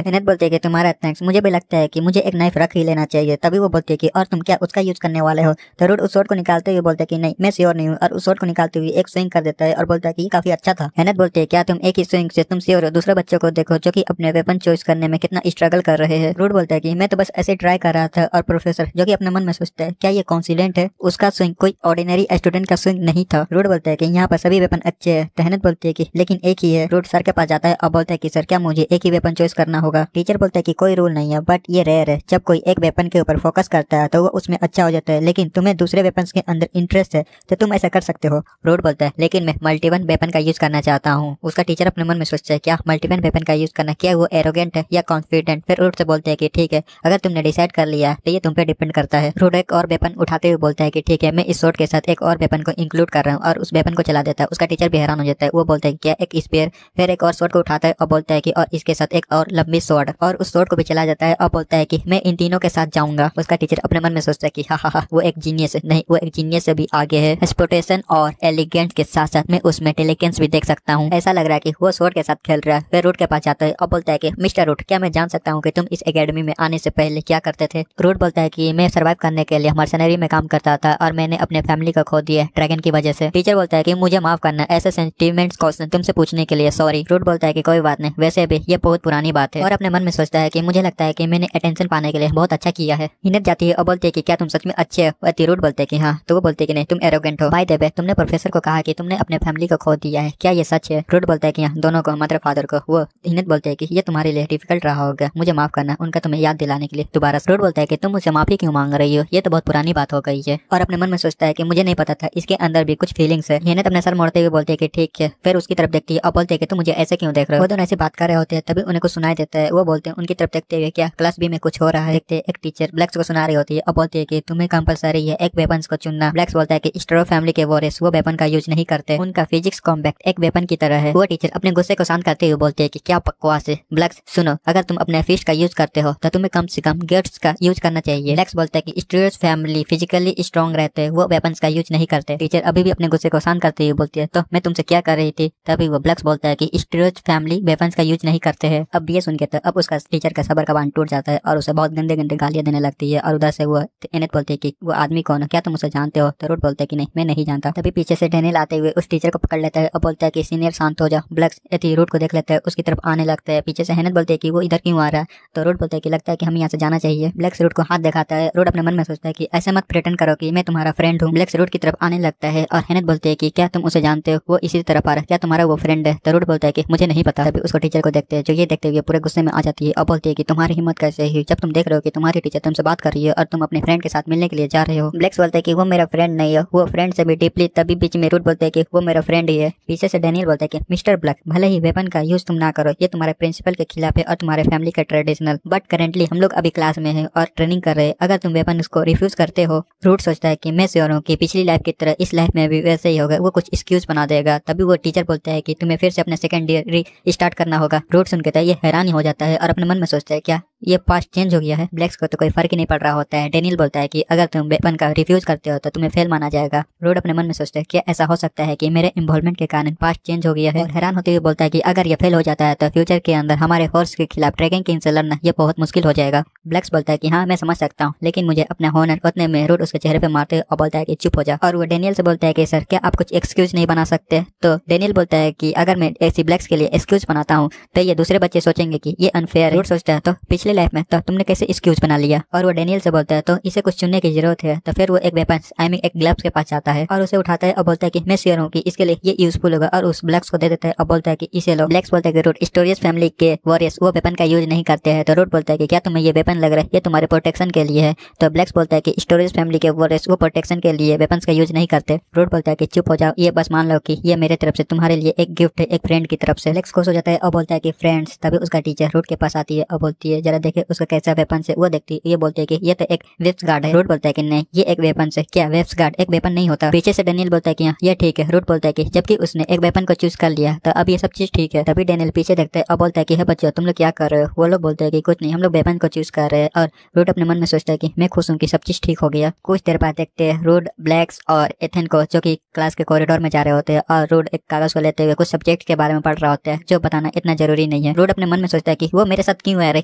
हेनेथ बोलते हैं कि तुम्हारा थैंक्स, मुझे भी लगता है कि मुझे एक नाइफ रख ही लेना चाहिए। तभी वो बोलती है कि और तुम क्या उसका यूज करने वाले हो? तो रूट उस शॉट को निकालते हुए बोलते हैं कि नहीं मैं श्योर नहीं हूँ, और उस शॉट को निकालते हुए एक स्विंग कर देता है और बोलता है कि काफी अच्छा था। हेनेथ बोलते हैं क्या तुम एक ही स्विंग से तुम श्योर हो? दूसरे बच्चों को देखो जो कि अपने वेपन चॉइस करने में कितना स्ट्रगल कर रहे हैं। रूट बोलता है कि मैं तो बस ऐसे ट्राई कर रहा था। और प्रोफेसर जो कि अपने मन में सोचता है क्या ये कॉन्सिडेंट है? उसका स्विंग कोई ऑर्डिनरी स्टूडेंट का स्विंग नहीं था। रूट बोलता है कि यहाँ पर सभी वेपन अच्छे हैं। तो हेनेथ बोलती है कि लेकिन एक ही है। रूट सर के पास जाता है और बोलता है कि सर क्या मुझे एक ही वेपन चॉइस करना होगा? टीचर बोलता है कि कोई रूल नहीं है, बट ये रेयर है। जब कोई एक वेपन के ऊपर फोकस करता है तो वो उसमें अच्छा हो जाता है, लेकिन तुम्हें दूसरे वेपन के अंदर इंटरेस्ट है तो तुम ऐसा कर सकते हो। रूट बोलता है लेकिन मैं मल्टीपल वेपन का यूज करना चाहता हूँ। उसका टीचर अपने मन में सोचता है क्या मल्टीपल वेपन का यूज करना, क्या वो एरोगेंट है या कॉन्फिडेंट? फिर रूट से बोलते हैं कि ठीक है, अगर तुमने डिसाइड कर लिया तो ये तुम पे डिपेंड करता है। रूट एक और वेपन उठाते हुए बोलता है कि ठीक है, मैं इस शॉट के साथ एक और वेपन को इंक्लूड कर रहा हूँ, और उस वेपन को चला देता है। उसका टीचर भी हैरान हो जाता है। वो बोलता है क्या एक स्पेयर? फिर एक और शॉट को उठाता है और बोलता है कि और इसके साथ एक और लंबी शॉट, और उस शॉट को भी चला जाता है और बोलता है कि मैं इन तीनों के साथ जाऊंगा। उसका टीचर अपने मन में सोचता है कि हा वो एक जीनियस है। नहीं, वो एक जीनियस से भी आगे है। एक्सप्लोटेशन और एलिगेंस के साथ साथ मैं उसमें टेलिकेंस भी देख सकता हूँ। ऐसा लग रहा है कि वो शॉट के साथ खेल रहा है। फिर रूट के पास जाता है और बोलता है कि मिस्टर रूट, क्या मैं जान सकता हूँ कि तुम इस एकेडमी में आने से पहले क्या करते थे? रूट बोलता है कि मैं सर्वाइव करने के लिए मर्सनरी में काम करता था और मैंने अपने फैमिली को खो दिया ड्रैगन की वजह से। टीचर बोलता है कि मुझे माफ करना, ऐसे सेंटिमेंट्स क्वेश्चन तुमसे पूछने के लिए सॉरी। रूट बोलता है कि कोई बात नहीं, वैसे भी ये बहुत पुरानी बात है। और अपने मन में सोचता है कि मुझे लगता है कि मैंने अटेंशन पाने के लिए बहुत अच्छा किया है। हिनेथ जाती है और बोलती है कि क्या तुम सच में अच्छे हो? रूट बोलते हैं कि हाँ। तो वो बोलते हैं कि नहीं, तुम एरोगेंट हो। बाय द वे, तुमने प्रोफेसर को कहा कि तुमने अपने फैमिली को खो दिया है, क्या ये सच है? रूट बोलता है कि हाँ, दोनों को, मदर फादर को। वो हिनेथ बोलते हैं कि ये तुम्हारे लिए डिफिकल्ट रहा होगा, मुझे माफ करना, उनका तुम्हें याद दिलाने के लिए दोबारा। रूट बोलता है कि तुम मुझसे माफी क्यों मांग रही हो? ये तो बहुत पुरानी बात हो गई है। और अपने मन में सोचता है कि मुझे नहीं पता था इसके अंदर भी कुछ फीलिंग्स है। हिनेथ अपने सर मोड़ते हुए बोलते हैं कि ठीक है। फिर उसकी तरफ देखती है और बोलते हैं कि तुम मुझे ऐसे क्यों देख रहे हो? वो दोनों ऐसे बात कर रहे होते हैं, तभी उन्हें कुछ सुनाई देता है। वो बोलते हैं उनकी तरफ देखते हुए क्या क्लास बी में कुछ हो रहा है? देखते एक टीचर ब्लैक्स को सुना रही होती है और बोलती है कि तुम्हें कंपलसरी है एक वेपन को चुनना। ब्लैक्स बोलता है कि स्ट्रो फैमिली के वॉरियर्स वो वेपन का यूज नहीं करते, उनका फिजिक्स कॉम्बैक्ट एक वेपन की तरह है। वो टीचर अपने गुस्से को शांत करते हुए बोलते हैं कि क्या बकवास है। ब्लैक्स सुनो, अगर तुम अपने फिस्ट का यूज करते हो तो तुम्हें कम से कम गेट्स का यूज करना चाहिए। ब्लैक्स बोलता है कि स्ट्रोज फैमिली फिजिकली स्ट्रॉन्ग रहते हैं, वो वेपन्स का यूज नहीं करते। टीचर अभी भी अपने गुस्से को शांत करते हुए बोलती है तो मैं तुमसे क्या कर रही थी? तभी वो ब्लैक्स बोलता है कि स्ट्रोज फैमिली वेपन्स का यूज नहीं करते हैं। अब ये सुन के तो अब उसका टीचर का सबर का बांध टूट जाता है और उसे बहुत गंदे गंदे गालियां देने लगती है। और उधर से वो हेनेथ बोलते है कि वो आदमी कौन है, क्या तुम उसे जानते हो? तो रूट बोलते है कि नहीं, मैं नहीं जानता। तभी पीछे से डैनियल आते हुए उस टीचर को पकड़ लेता है और बोलता है कि सीनियर शांत हो जा। ब्लैक्स रूट को देख लेता है, उसकी तरफ आने लगता है। पीछे से हेनेथ बोलते है कि वो इधर क्यों आ रहा है? तो रूट बोलता है कि लगता है कि हमें यहाँ से जाना चाहिए। ब्लैक्स रूट को हाथ दिखाता है। रूट अपने मन में सोचता है कि ऐसे मत प्रिटेंड करो कि मैं तुम्हारा फ्रेंड हूँ। ब्लैक्स रूट की तरफ आने लगता है और हेनेथ बोलते है कि क्या तुम उसे जानते हो? वो इसी तरफ आ रहा है, क्या तुम्हारा वो फ्रेंड है? तो रूट बोलता है कि मुझे नहीं पता। तभी उसको टीचर को देखते हैं, जो ये देखते हुए पूरे गुस्से में आ जाती है और बोलती है कि तुम्हारी हिम्मत कैसे हुई जब तुम देख रहे हो कि तुम्हारी टीचर तुमसे बात कर रही है और तुम अपने फ्रेंड के साथ मिलने के लिए जा रहे हो। ब्लैक्स बोलता है कि वो मेरा फ्रेंड नहीं है, वो फ्रेंड से भी डीपली। तभी बीच में रूट बोलते है कि वो मेरा फ्रेंड ही है। पीछे से डैनियल बोलता है कि मिस्टर ब्लैक, भले ही वेपन का यूज तुम ना करो, ये तुम्हारे प्रिंसिपल के खिलाफ है और तुम्हारे फैमिली का ट्रेडिशनल, बट करेंटली हम लोग अभी क्लास में है और ट्रेनिंग कर रहे हैं। अगर तुम वेपन को रिफ्यूज करते हो। रूट सोचता है कि मैं श्योर हूँ कि पिछली लाइफ की तरह इस लाइफ में भी वैसे ही होगा। वो कुछ एक्सक्यूज बना देगा। तभी वो टीचर बोलता है कि तुम्हें फिर से अपना सेकंड ईयर स्टार्ट करना होगा। रूट सुन के ये हैरान ही हो जाता है और अपने मन में सोचता है क्या ये पास्ट चेंज हो गया है? ब्लैक्स को तो कोई फर्क ही नहीं पड़ रहा होता है। डैनियल बोलता है कि अगर तुम वेपन का रिफ्यूज करते हो तो तुम्हें फेल माना जाएगा। रूट अपने मन में सोचता है क्या ऐसा हो सकता है कि मेरे इन्वॉल्वमेंट के कारण पास्ट चेंज हो गया है? और हैरान होते हुए बोलता है कि अगर ये फेल हो जाता है तो फ्यूचर के अंदर हमारे फोर्स के खिलाफ ड्रैगन किंग से लड़ना ये बहुत मुश्किल हो जाएगा। ब्लैक्स बोलता है कि हाँ मैं समझ सकता हूँ, लेकिन मुझे अपना हॉनर उतने में। रूट उसके चेहरे पे मारते और बोलता है कि चुप हो जा। और वो डैनियल से बोलता है कि सर क्या आप कुछ एक्सक्यूज नहीं बना सकते? तो डैनियल बोलता है कि अगर मैं ऐसी ब्लैक्स के लिए एक्सक्यूज बनाता हूँ तो ये दूसरे बच्चे सोचेंगे कि ये अनफेयर है। रूट सोचता है तो पिछले लाइफ में तो तुमने कैसे एक्सक्यूज बना लिया? और वो डैनियल से बोलता है तो इसे कुछ चुनने की जरूरत है। तो फिर वो एक वेपन आई मीन एक ग्लव्स के पास जाता है और उसे उठाता है और बोलता है कि मैं श्योर हूँ कि इसके लिए ये यूजफुल होगा, और उस ब्लैक्स को दे देता है और बोलता है कि इसे लो। ब्लैक्स बोलता है कि रूट स्टोरियस फैमिली के वॉरियर्स वो वेपन का यूज नहीं करते हैं। तो रूट बोलता है कि क्या तुम्हें ये वेपन लग रहा है ये तुम्हारे प्रोटेक्शन के लिए है? तो ब्लैक्स बोलता है कि स्टोरियस फैमिली के वॉरियर्स वो प्रोटेक्शन के लिए वेपन्स का यूज नहीं करते। रूट बोलता है कि चुप हो जाओ, ये बस मान लो कि ये मेरे तरफ से तुम्हारे लिए एक गिफ्ट है, एक फ्रेंड की तरफ से। ब्लैक्स खुश हो जाता है और बोलता है कि फ्रेंड्स। तभी उसका टीचर रूट के पास आती है और बोलती है जरा देखे उसका कैसा वेपन है। वो देखती ये बोलती है कि ये तो एक वेब्स गार्ड है। रूट बोलता है कि नहीं ये एक वेपन है। क्या वेब्स गार्ड एक वेपन नहीं होता? पीछे से डेनियल बोलता है कि ये ठीक है। रूट बोलता है कि जबकि उसने एक वेपन को चूज कर लिया तो अब ये सब चीज ठीक है। तभी डेनियल पीछे देखता है और बोलता है कि हे बच्चों तुम लोग क्या कर रहे हो? वो लोग बोलते हैं कि कुछ नहीं, हम लोग वेपन को चूज कर रहे हैं। और रूट अपने मन में सोचता है कि मैं खुश हूँ कि सब चीज ठीक हो गया। कुछ देर बाद देखते हैं रूट ब्लैक्स और एथन को जो कि क्लास के कॉरिडोर में जा रहे होते हैं और रूट एक कागज को लेते हुए कुछ सब्जेक्ट के बारे में पढ़ रहा होता है जो बताना इतना जरूरी नहीं है। रूट अपने मन में सोचता है कि वो मेरे साथ क्यों आ रहे हैं?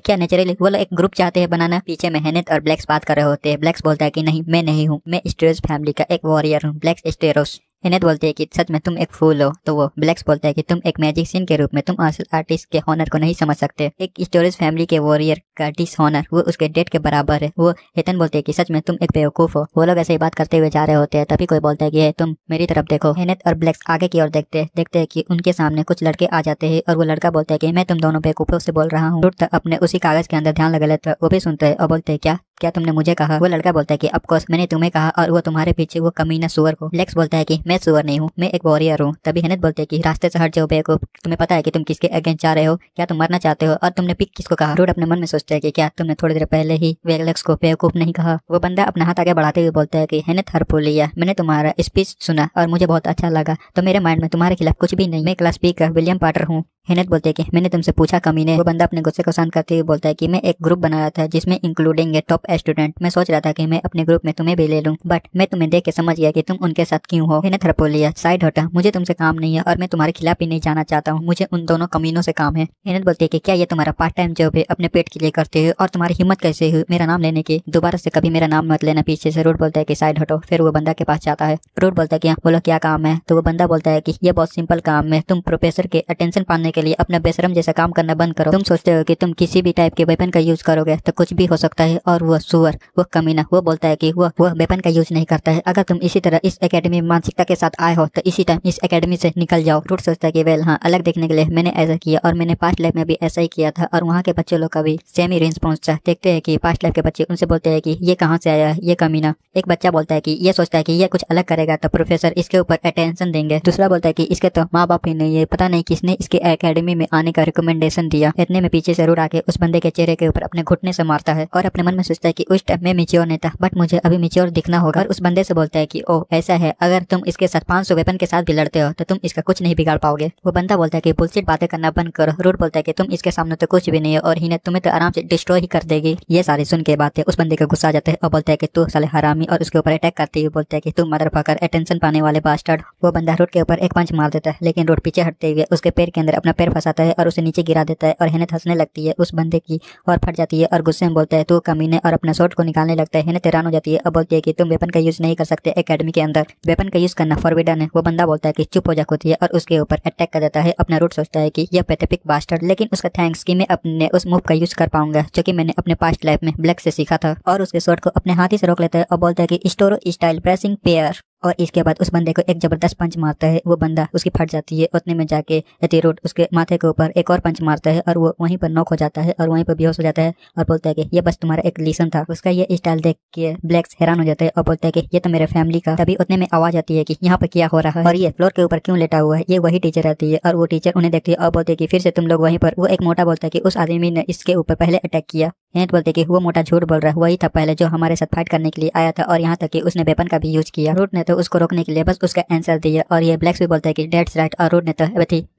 क्या नेचुरली वो लोग एक ग्रुप चाहते हैं बनाना? पीछे में हेनेथ और ब्लैक्स बात कर रहे होते हैं। ब्लैक्स बोलता है कि नहीं मैं नहीं हूँ, मैं स्टेरोस फैमिली का एक वॉरियर हूँ। ब्लैक्स स्टेरोस। हेनेथ बोलते हैं कि सच में तुम एक फूल हो। तो वो ब्लैक्स बोलता है कि तुम एक मैजिशियन के रूप में तुम मार्शल आर्टिस्ट के हॉनर को नहीं समझ सकते। एक स्टोरेज फैमिली के वॉरियर का डिसऑनर वो उसके डेड के बराबर है। वो हेतन बोलते हैं कि सच में तुम एक बेवकूफ हो। वो लोग ऐसे ही बात करते हुए जा रहे होते हैं। तभी कोई बोलता है कि तुम मेरी तरफ देखो। हेनेथ और ब्लैक्स आगे की ओर देखते हैं कि उनके सामने कुछ लड़के आ जाते हैं और वो लड़का बोलता है कि मैं तुम दोनों बेवकूफों से बोल रहा हूँ। रूट अपने उसी कागज के अंदर ध्यान लगा लेता है। वो भी सुनते हैं और बोलते हैं क्या क्या तुमने मुझे कहा? वो लड़का बोलता है कि ऑफकोर्स मैंने तुम्हें कहा और वो तुम्हारे पीछे वो कमीना सुअर को। ब्लैक्स बोलता है कि मैं सुअर नहीं हूँ, मैं एक वॉरियर हूँ। तभी हेनेथ बोलते हैं कि रास्ते से हट जाओ बेवकूफ, तुम्हें पता है कि तुम किसके अगेंस्ट जा रहे हो? क्या तुम मरना चाहते हो? और तुमने पिक किसको कहा? रूट अपने मन में सोचता है कि क्या तुमने थोड़ी देर पहले ही वेगलेक्स को बेवकूफ नहीं कहा? वो बंदा अपना हाथ आगे बढ़ाते हुए बोलता है कि हेनेथ हरपुलिया, मैंने तुम्हारा स्पीच सुना और मुझे बहुत अच्छा लगा। तो मेरे माइंड में तुम्हारे खिलाफ कुछ भी नहीं। मैं क्लास बी का विलियम पार्टर हूँ। हेनेथ बोलते हैं कि मैंने तुमसे पूछा कमीने। वो बंदा अपने गुस्से को शांत करते हुए बोलता है कि मैं एक ग्रुप बनाया था जिसमें इंक्लूडिंग ए टॉप स्टूडेंट। मैं सोच रहा था कि मैं अपने ग्रुप में तुम्हें भी ले लूं, बट मैं तुम्हें देख के समझ गया कि तुम उनके साथ क्यों हो। हेनेथ हरपुलिया, साइड हटा, मुझे तुमसे काम नहीं है और मैं तुम्हारे खिलाफ भी नहीं जाना चाहता हूँ। मुझे उन दोनों कमीनों से काम है। हेनेथ बोलती है कि क्या ये तुम्हारा पार्ट टाइम जॉब है? अपने पेट के लिए करते हो और तुम्हारी हिम्मत कैसे हुई मेरा नाम लेने की? दोबारा से कभी मेरा नाम मत लेना। पीछे से रूट बोलता है कि साइड हटो। फिर वो बंदा के पास जाता है। रूट बोलता है कि बोलो क्या काम है? तो वो बंदा बोलता है कि ये बहुत सिंपल काम है, तुम प्रोफेसर के अटेंशन पाने के लिए अपना बेशरम जैसा काम करना बंद करो। तुम सोचते हो कि तुम किसी भी टाइप के वेपन का यूज करोगे तो कुछ भी हो सकता है। और वो सुअर, वो कमीना, वो बोलता है कि वो वेपन का यूज नहीं करता है। अगर तुम इसी तरह इस एकेडमी में मानसिकता के साथ आए हो तो इसी टाइम इस एकेडमी से निकल जाओ। रूट सोचता है कि वेल हाँ, अलग देखने के लिए मैंने ऐसा किया और मैंने पास्ट लाइफ में भी ऐसा ही किया था और वहाँ के बच्चे लोग का भी सेम ही रिस्पॉन्स था। देखते हैं कि पास्ट लाइफ के बच्चे उनसे बोलते हैं कि ये कहाँ से आया ये कमीना। एक बच्चा बोलता है कि ये सोचता है कि ये कुछ अलग करेगा तो प्रोफेसर इसके ऊपर अटेंशन देंगे। दूसरा बोलता है कि इसके तो माँ बाप ही नहीं है, पता नहीं किसने इसके एकेडमी में आने का रिकमेंडेशन दिया। इतने में पीछे से रूट आके उस बंदे के चेहरे के ऊपर अपने घुटने से मारता है और अपने मन में सोचता है कि उस टाइम मैं मिच्योर नहीं था बट मुझे अभी मिच्योर दिखना होगा। और उस बंदे से बोलता है कि ओ ऐसा है, अगर तुम इसके साथ 500 वेपन के साथ भी लड़ते हो तो तुम इसका कुछ नहीं बिगाड़ पाओगे। वो बंदा बोलता है कि बुलशिट बातें करना बंद करो। रूट बोलता है कि तुम इसके सामने तो कुछ भी नहीं है और हिनेथ तुम्हें तो आराम से डिस्ट्रॉय ही कर देगी। ये सारी सुन के बातें उस बंदे को गुस्सा आ जाता है और बोलता है कि तू साले हरामी, और उसके ऊपर अटैक करते हुए बोलता है कि तुम मदरफकर अटेंशन पाने वाले बास्टर्ड। वो बंदा रूट के ऊपर एक पंच मार देता है लेकिन रूट पीछे हटते हुए उसके पैर के अंदर अपना पैर फंसाता है और उसे नीचे गिरा देता है और हिनेथ हंसने लगती है उस बंदे की और फट जाती है और गुस्से में बोलता है तू कमीने, और अपना शॉट को निकालने लगता है। हिनेथ हैरान हो जाती है और बोलती है कि तुम वेपन का यूज नहीं कर सकते एकेडमी के अंदर, वेपन का यूज करना फॉरबिडन है। वो बंदा बोलता है कि चुप हो जा खुद, और उसके ऊपर अटैक कर देता है। अपना रूट सोचता है कि यह पैथेटिक बास्टर्ड, लेकिन उसका थैंक्स कि मैं अपने उस मूव का यूज कर पाऊंगा जो कि मैंने अपने पास्ट लाइफ में ब्लैक से सीखा था। और उसके शॉट को अपने हाथ ही से रोक लेता है और बोलता है कि स्टोरो स्टाइल प्रेसिंग पेयर। और इसके बाद उस बंदे को एक जबरदस्त पंच मारता है। वो बंदा उसकी फट जाती है। उतने में जाके रूट उसके माथे के ऊपर एक और पंच मारता है और वो वहीं पर नॉक हो जाता है और वहीं पर बेहोश हो जाता है और बोलता है कि ये बस तुम्हारा एक लेसन था। उसका ये स्टाइल देख के ब्लैक्स हैरान हो जाता है और बोलता है कि ये तो मेरे फैमिली का। तभी उतने में आवाज आती है कि यहाँ पर क्या हो रहा है और ये फ्लोर के ऊपर क्यों लेटा हुआ है। ये वही टीचर आती है और वो टीचर उन्हें देखती है और बोलती है कि फिर से तुम लोग वहीं पर। वो एक मोटा बोलता है कि उस आदमी ने इसके ऊपर पहले अटैक किया। हेनेथ बोलते कि वो मोटा झूठ बोल रहा है, वही था पहले जो हमारे साथ फाइट करने के लिए आया था और यहाँ तक कि उसने वेपन का भी यूज किया। रूट ने तो उसको रोकने के लिए बस उसका आंसर दिया और ये ब्लैक्स भी बोलता है कि डेट्स राइट, और रूट ने तो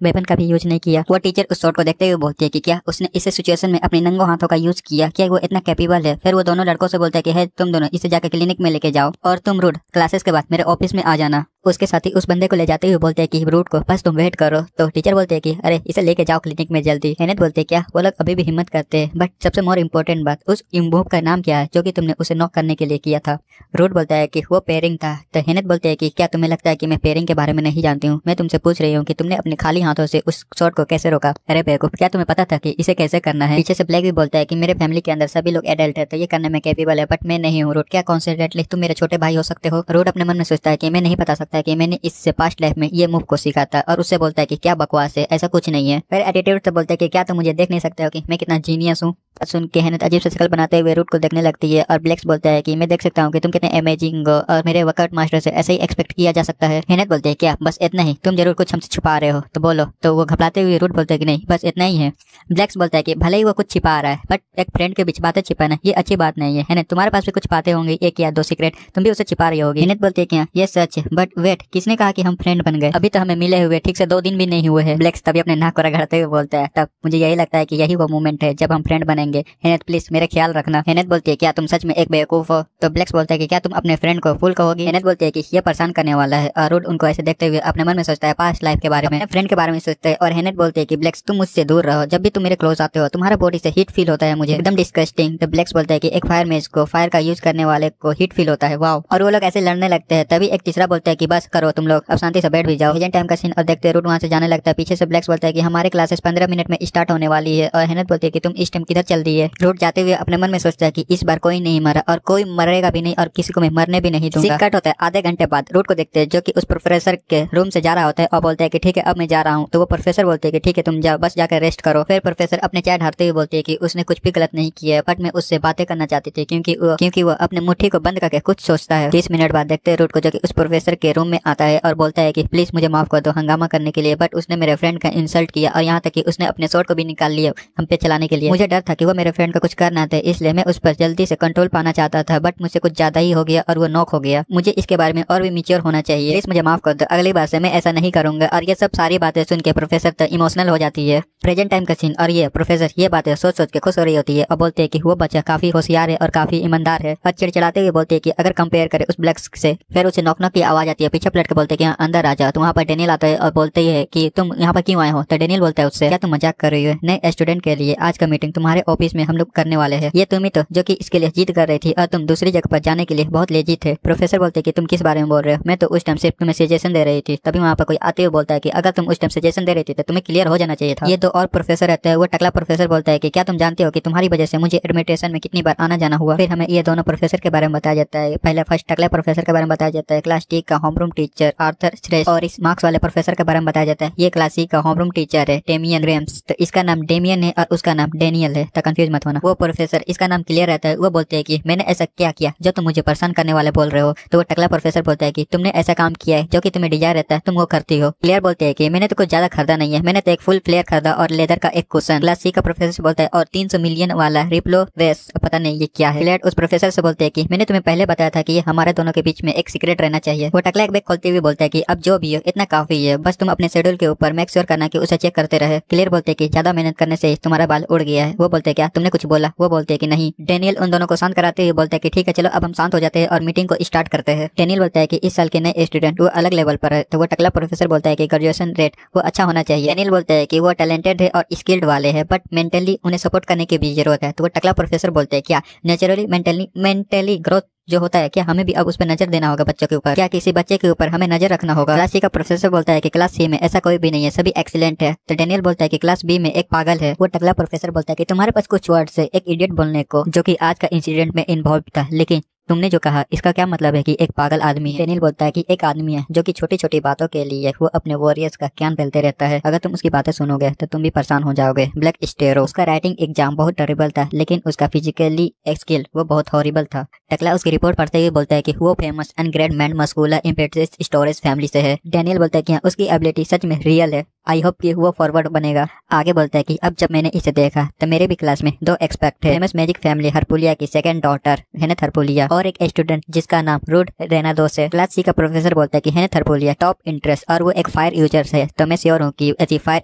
वेपन का भी यूज नहीं किया। वो टीचर उस शॉट को देखते हुए बोलती है कि क्या उसने इस सिचुएशन में अपने नंगो हाथों का यूज किया, क्या वो इतना कैपेबल है। फिर वो दोनों लड़कों से बोलता है कि है तुम दोनों इसे जाकर क्लिनिक में लेके जाओ और तुम रूट क्लासेस के बाद मेरे ऑफिस में आ जाना। उसके साथ ही उस बंदे को ले जाते हुए बोलते हैं कि रूट को बस तुम वेट करो। तो टीचर बोलते हैं कि अरे इसे लेके जाओ क्लिनिक में जल्दी। हेनेथ बोलते हैं क्या वो लोग अभी भी हिम्मत करते हैं, बट सबसे मोर इम्पोर्टेंट बात उस इम्बूब का नाम क्या है जो कि तुमने उसे नॉक करने के लिए किया था। रूट बोलता है कि वो पेयरिंग था। तो हेनेथ बोलते हैं कि क्या तुम्हें लगता है कि मैं पेयरिंग के बारे में नहीं जानती हूँ? मैं तुमसे पूछ रही हूँ कि तुमने अपने खाली हाथों से उस शॉट को कैसे रोका। अरे बेवकूफ, क्या तुम्हें पता था कि इसे कैसे करना है? पीछे से ब्लैक भी बोलता है कि मेरे फैमिली के अंदर सभी लोग एडल्ट है तो ये करने में कैपेबल है, बट मैं नहीं हूँ। रूट क्या कॉन्सिडरेटली तुम मेरे छोटे भाई हो सकते हो? रूट अपने मन में सोचता है कि मैं नहीं बता सकता लगता है कि मैंने इससे पास्ट लाइफ में ये मूव को सीखा था, और उससे बोलता है कि क्या बकवास है, ऐसा कुछ नहीं है। फिर एटीट्यूड से बोलता है कि क्या तुम मुझे देख नहीं सकते हो कि मैं कितना जीनियस हूँ। सुन के हेनेथ अजीब से शक्ल बनाते हुए रूट को देखने लगती है, और ब्लेक्स बोलता है कि मैं देख सकता हूँ कि तुम कितने अमेजिंग हो, और मेरे वर्कआउट मास्टर से ऐसे ही एक्सपेक्ट किया जा सकता है। हेनेथ बोलते हैं क्या बस इतना ही, तुम जरूर कुछ हमसे छुपा रहे हो तो बोलो। तो वो घबराते हुए रूट बोलते हैं कि नहीं बस इतना ही है। ब्लेक्स बोलता है कि भले ही वो कुछ छिपा रहा है, बट एक फ्रेंड के बीच बातें छिपाना ये अच्छी बात नहीं है। हेनेथ तुम्हारे पास भी कुछ बातें होंगी, एक या दो सीक्रेट, तुम भी उसे छिपा रही होगी। हेनेथ बोलते हैं क्या ये सच है, बट वेट किसने कहा कि हम फ्रेंड बन गए, अभी तो हमें मिले हुए ठीक से 2 दिन भी नहीं हुए हैं। ब्लेक्स तभी अपने नाक को रगड़ते हुए बोलता है, तब मुझे यही लगता है कि यही वो मोमेंट है जब हम फ्रेंड बनेंगे। हेनेथ प्लीज मेरा ख्याल रखना। हेनेथ बोलती है क्या तुम सच में एक बेवकूफ हो। तो ब्लेक्स बोलता है कि क्या तुम अपने फ्रेंड को फूल कहोगी। हेनेथ बोलती है कि ये परेशान करने वाला है, और रूट उनको ऐसे देखते हुए अपने मन में सोचता है पास्ट लाइफ के बारे में, फ्रेंड के बारे में सोचता है। और हेनेथ बोलते है कि ब्लेक्स तुम मुझसे दूर रहो, जब भी तुम मेरे क्लोज आते हो तुम्हारा बॉडी से हीट फील होता है, मुझे एकदम डिस्गस्टिंग। तो ब्लेक्स बोलता है कि एक फायर मेज को फायर का यूज करने वाले को हीट फील होता है, वाओ। और वो लोग ऐसे लड़ने लगते हैं। तभी एक तीसरा बोलता है कि बस करो तुम लोग, अब शांति से बैठ भी जाओ। टाइम का सीन और देखते रूट वहां से जाने लगता है। पीछे से ब्लेक्स बोलता है कि हमारी क्लासेस 15 मिनट में स्टार्ट होने वाली है, और हेनेथ बोलती है कि तुम इस टाइम किधर चल दी है। रूट जाते हुए अपने मन में सोचता है कि इस बार कोई नहीं मरा, और कोई मरेगा भी नहीं, और किसी को मैं मरने भी नहीं दूंगा। कट होता है आधे घंटे बाद। रूट को देखते हैं जो कि उस प्रोफेसर के रूम से जा रहा होता है, और बोलता है कि ठीक है अब मैं जा रहा हूँ। तो वो प्रोफेसर बोलते है कि ठीक है तुम जाओ, बस जाकर रेस्ट करो। फिर प्रोफेसर अपने चाय ढारते हुए बोलती है कि उसने कुछ भी गलत नहीं किया है, बट मैं उससे बातें करना चाहती थी क्योंकि वो अपने मुट्ठी को बंद करके कुछ सोचता है। 30 मिनट बाद देखते हैं रूट को जो कि उस प्रोफेसर के रूम में आता है, और बोलता है कि प्लीज मुझे माफ कर दो हंगामा करने के लिए, बट उसने मेरे फ्रेंड का इंसल्ट किया, और यहाँ तक कि उसने अपने शॉट को भी निकाल लिया हम पे चलाने के लिए। मुझे डर था कि वो मेरे फ्रेंड का कुछ करना था, इसलिए मैं उस पर जल्दी से कंट्रोल पाना चाहता था, बट मुझसे कुछ ज्यादा ही हो गया और वो नॉक हो गया। मुझे इसके बारे में और भी मैच्योर होना चाहिए, प्लीज मुझे माफ कर दो, अगली बार से मैं ऐसा नहीं करूंगा। और ये सब सारी बातें सुन के प्रोफेसर तो इमोशनल हो जाती है। प्रेजेंट टाइम का सीन, और ये प्रोफेसर ये बातें सोच सोच के खुश हो रही होती है, और बोलते हैं कि वो बच्चा काफी होशियार है और काफी ईमानदार है। और चिड़चिड़ाते हुए बोलते हैं कि अगर कंपेयर करे उस ब्लेक्स से। फिर उसे नॉक नॉक की आवाज आती है, पीछे पलट के बोलते हैं कि अंदर आ जा। तो वहाँ पर डेनियल आता है और बोलते है कि तुम यहाँ पर क्यों आए हो। तो डेनियल बोलता है उससे क्या तुम मजाक कर रही हो, नए स्टूडेंट के लिए आज का मीटिंग तुम्हारे ऑफिस में हम लोग करने वाले हैं। ये तुम ही तो जो कि इसके लिए जीत कर रही थी, और तुम दूसरी जगह पर जाने के लिए बहुत लेजी थे। प्रोफेसर बोलते हैं कि तुम किस बारे में बोल रहे हो, मैं तो उस टाइम सिर्फ तुम्हें सजेशन दे रही थी। तभी वहाँ पर कोई आते हुए बोलता है कि अगर तुम उस टाइम सजेशन दे रही थी तो तुम्हें क्लियर हो जाना चाहिए था। ये दो और प्रोफेसर रहते हैं। वो टकला प्रोफेसर बोलता है कि क्या तुम जानते हो कि तुम्हारी वजह से मुझे एडमिटेशन में कितनी बार आना जाना हुआ। फिर हमें ये दोनों प्रोफेसर के बारे में बताया जाता है। पहले फर्स्ट टकला प्रोफेसर के बारे में बताया जाता है, क्लास टी का होमरूम टीचर आर्थर श्रेष्ठ, और इस मार्क्स वाले प्रोफेसर के बारे में बताया जाता है, ये क्लास सी का होमरूम टीचर है डेमियन ग्रेम्स। तो इसका नाम डेमियन है और उसका नाम डेनियल है, तो कंफ्यूज मत होना। वो प्रोफेसर इसका नाम क्लियर रहता है। वो बोलते हैं कि मैंने ऐसा क्या किया जो तुम मुझे परेशान करने वाले बोल रहे हो। तो वो टकला प्रोफेसर बोलता है कि तुमने ऐसा काम किया है जो कि तुम्हें डिजायर रहता है, तुम वो करती हो। क्लियर बोलते हैं कि मैंने तो कुछ ज्यादा खरीदा नहीं है, मैंने तो एक फुल फ्लेयर खरीदा और लेदर का एक कुशन। क्लास सी का प्रोफेसर बोलता है और 300 मिलियन वाला रिप्लो वेस, पता नहीं ये क्या है। क्लियर उस प्रोफेसर से बोलते हैं कि मैंने तुम्हें पहले बताया था कि ये हमारे दोनों के बीच में एक सीक्रेट रहना चाहिए। वो टकला एक बैग खोलते हुए बोलता है कि अब जो भी हो इतना काफी है, बस तुम अपने शेड्यूल के ऊपर मेक श्योर करना कि उसे चेक करते रहे। क्लियर बोलते हैं कि ज्यादा मेहनत करने से तुम्हारा बाल उड़ गया है। वो बोलते हैं क्या तुमने कुछ बोला। वो बोलते हैं कि नहीं। डेनियल उन दोनों को शांत कराते हुए बोलता है कि ठीक है चलो अब हम शांत हो जाते हैं और मीटिंग को स्टार्ट करते हैं। डेनियल बोलता है कि इस साल के नए स्टूडेंट वो अलग लेवल पर है। तो वो टकला प्रोफेसर बोलता है कि ग्रेजुएशन रेट वो अच्छा होना चाहिए। डेनियल बोलता है कि वो टैलेंटेड है और स्किल्ड वाले हैं, बट मेंटली उन्हें सपोर्ट करने की भी जरूरत है। तो वो टकला प्रोफेसर बोलते हैं क्या नेचुरली मेंटली ग्रोथ जो होता है क्या हमें भी अब उस पर नजर देना होगा बच्चों के ऊपर, क्या किसी बच्चे के ऊपर हमें नजर रखना होगा। क्लास सी का प्रोफेसर बोलता है कि क्लास सी में ऐसा कोई भी नहीं है, सभी एक्सीलेंट है। तो डेनियल बोलता है कि क्लास बी में एक पागल है। वो टकला प्रोफेसर बोलता है कि तुम्हारे पास कुछ वर्ड्स है एक इडियट बोलने को, जो कि आज का इंसिडेंट में इन्वॉल्व था, लेकिन तुमने जो कहा इसका क्या मतलब है कि एक पागल आदमी है। डेनियल बोलता है कि एक आदमी है जो कि छोटी छोटी बातों के लिए वो अपने वॉरियर्स का ज्ञान फैलते रहता है, अगर तुम उसकी बातें सुनोगे तो तुम भी परेशान हो जाओगे। ब्लैक स्टेरो, उसका राइटिंग एग्जाम बहुत टेरिबल था, लेकिन उसका फिजिकली स्किल वो बहुत हॉरिबल था। टकला उसकी रिपोर्ट पढ़ते हुए बोलता है कि वो famous and great man muscular इम्पेट्रिस स्टोरेज फैमिली से है। डेनियल बोलता है कि उसकी एबिलिटी सच में रियल है, आई होप कि वो फॉरवर्ड बनेगा। आगे बोलता है कि अब जब मैंने इसे देखा तो मेरे भी क्लास में 2 एक्सपेक्ट है, फेमस मैजिक फैमिली हरपुलिया की सेकंड डॉटर हेनेथ हरपुलिया, और एक स्टूडेंट जिसका नाम रूड रेनादोस है। क्लास सी का प्रोफेसर बोलता है कि हेनेथ हरपुलिया टॉप इंटरेस्ट और वो एक फायर यूजर है, तो मैं श्योर हूँ कि ऐसी फायर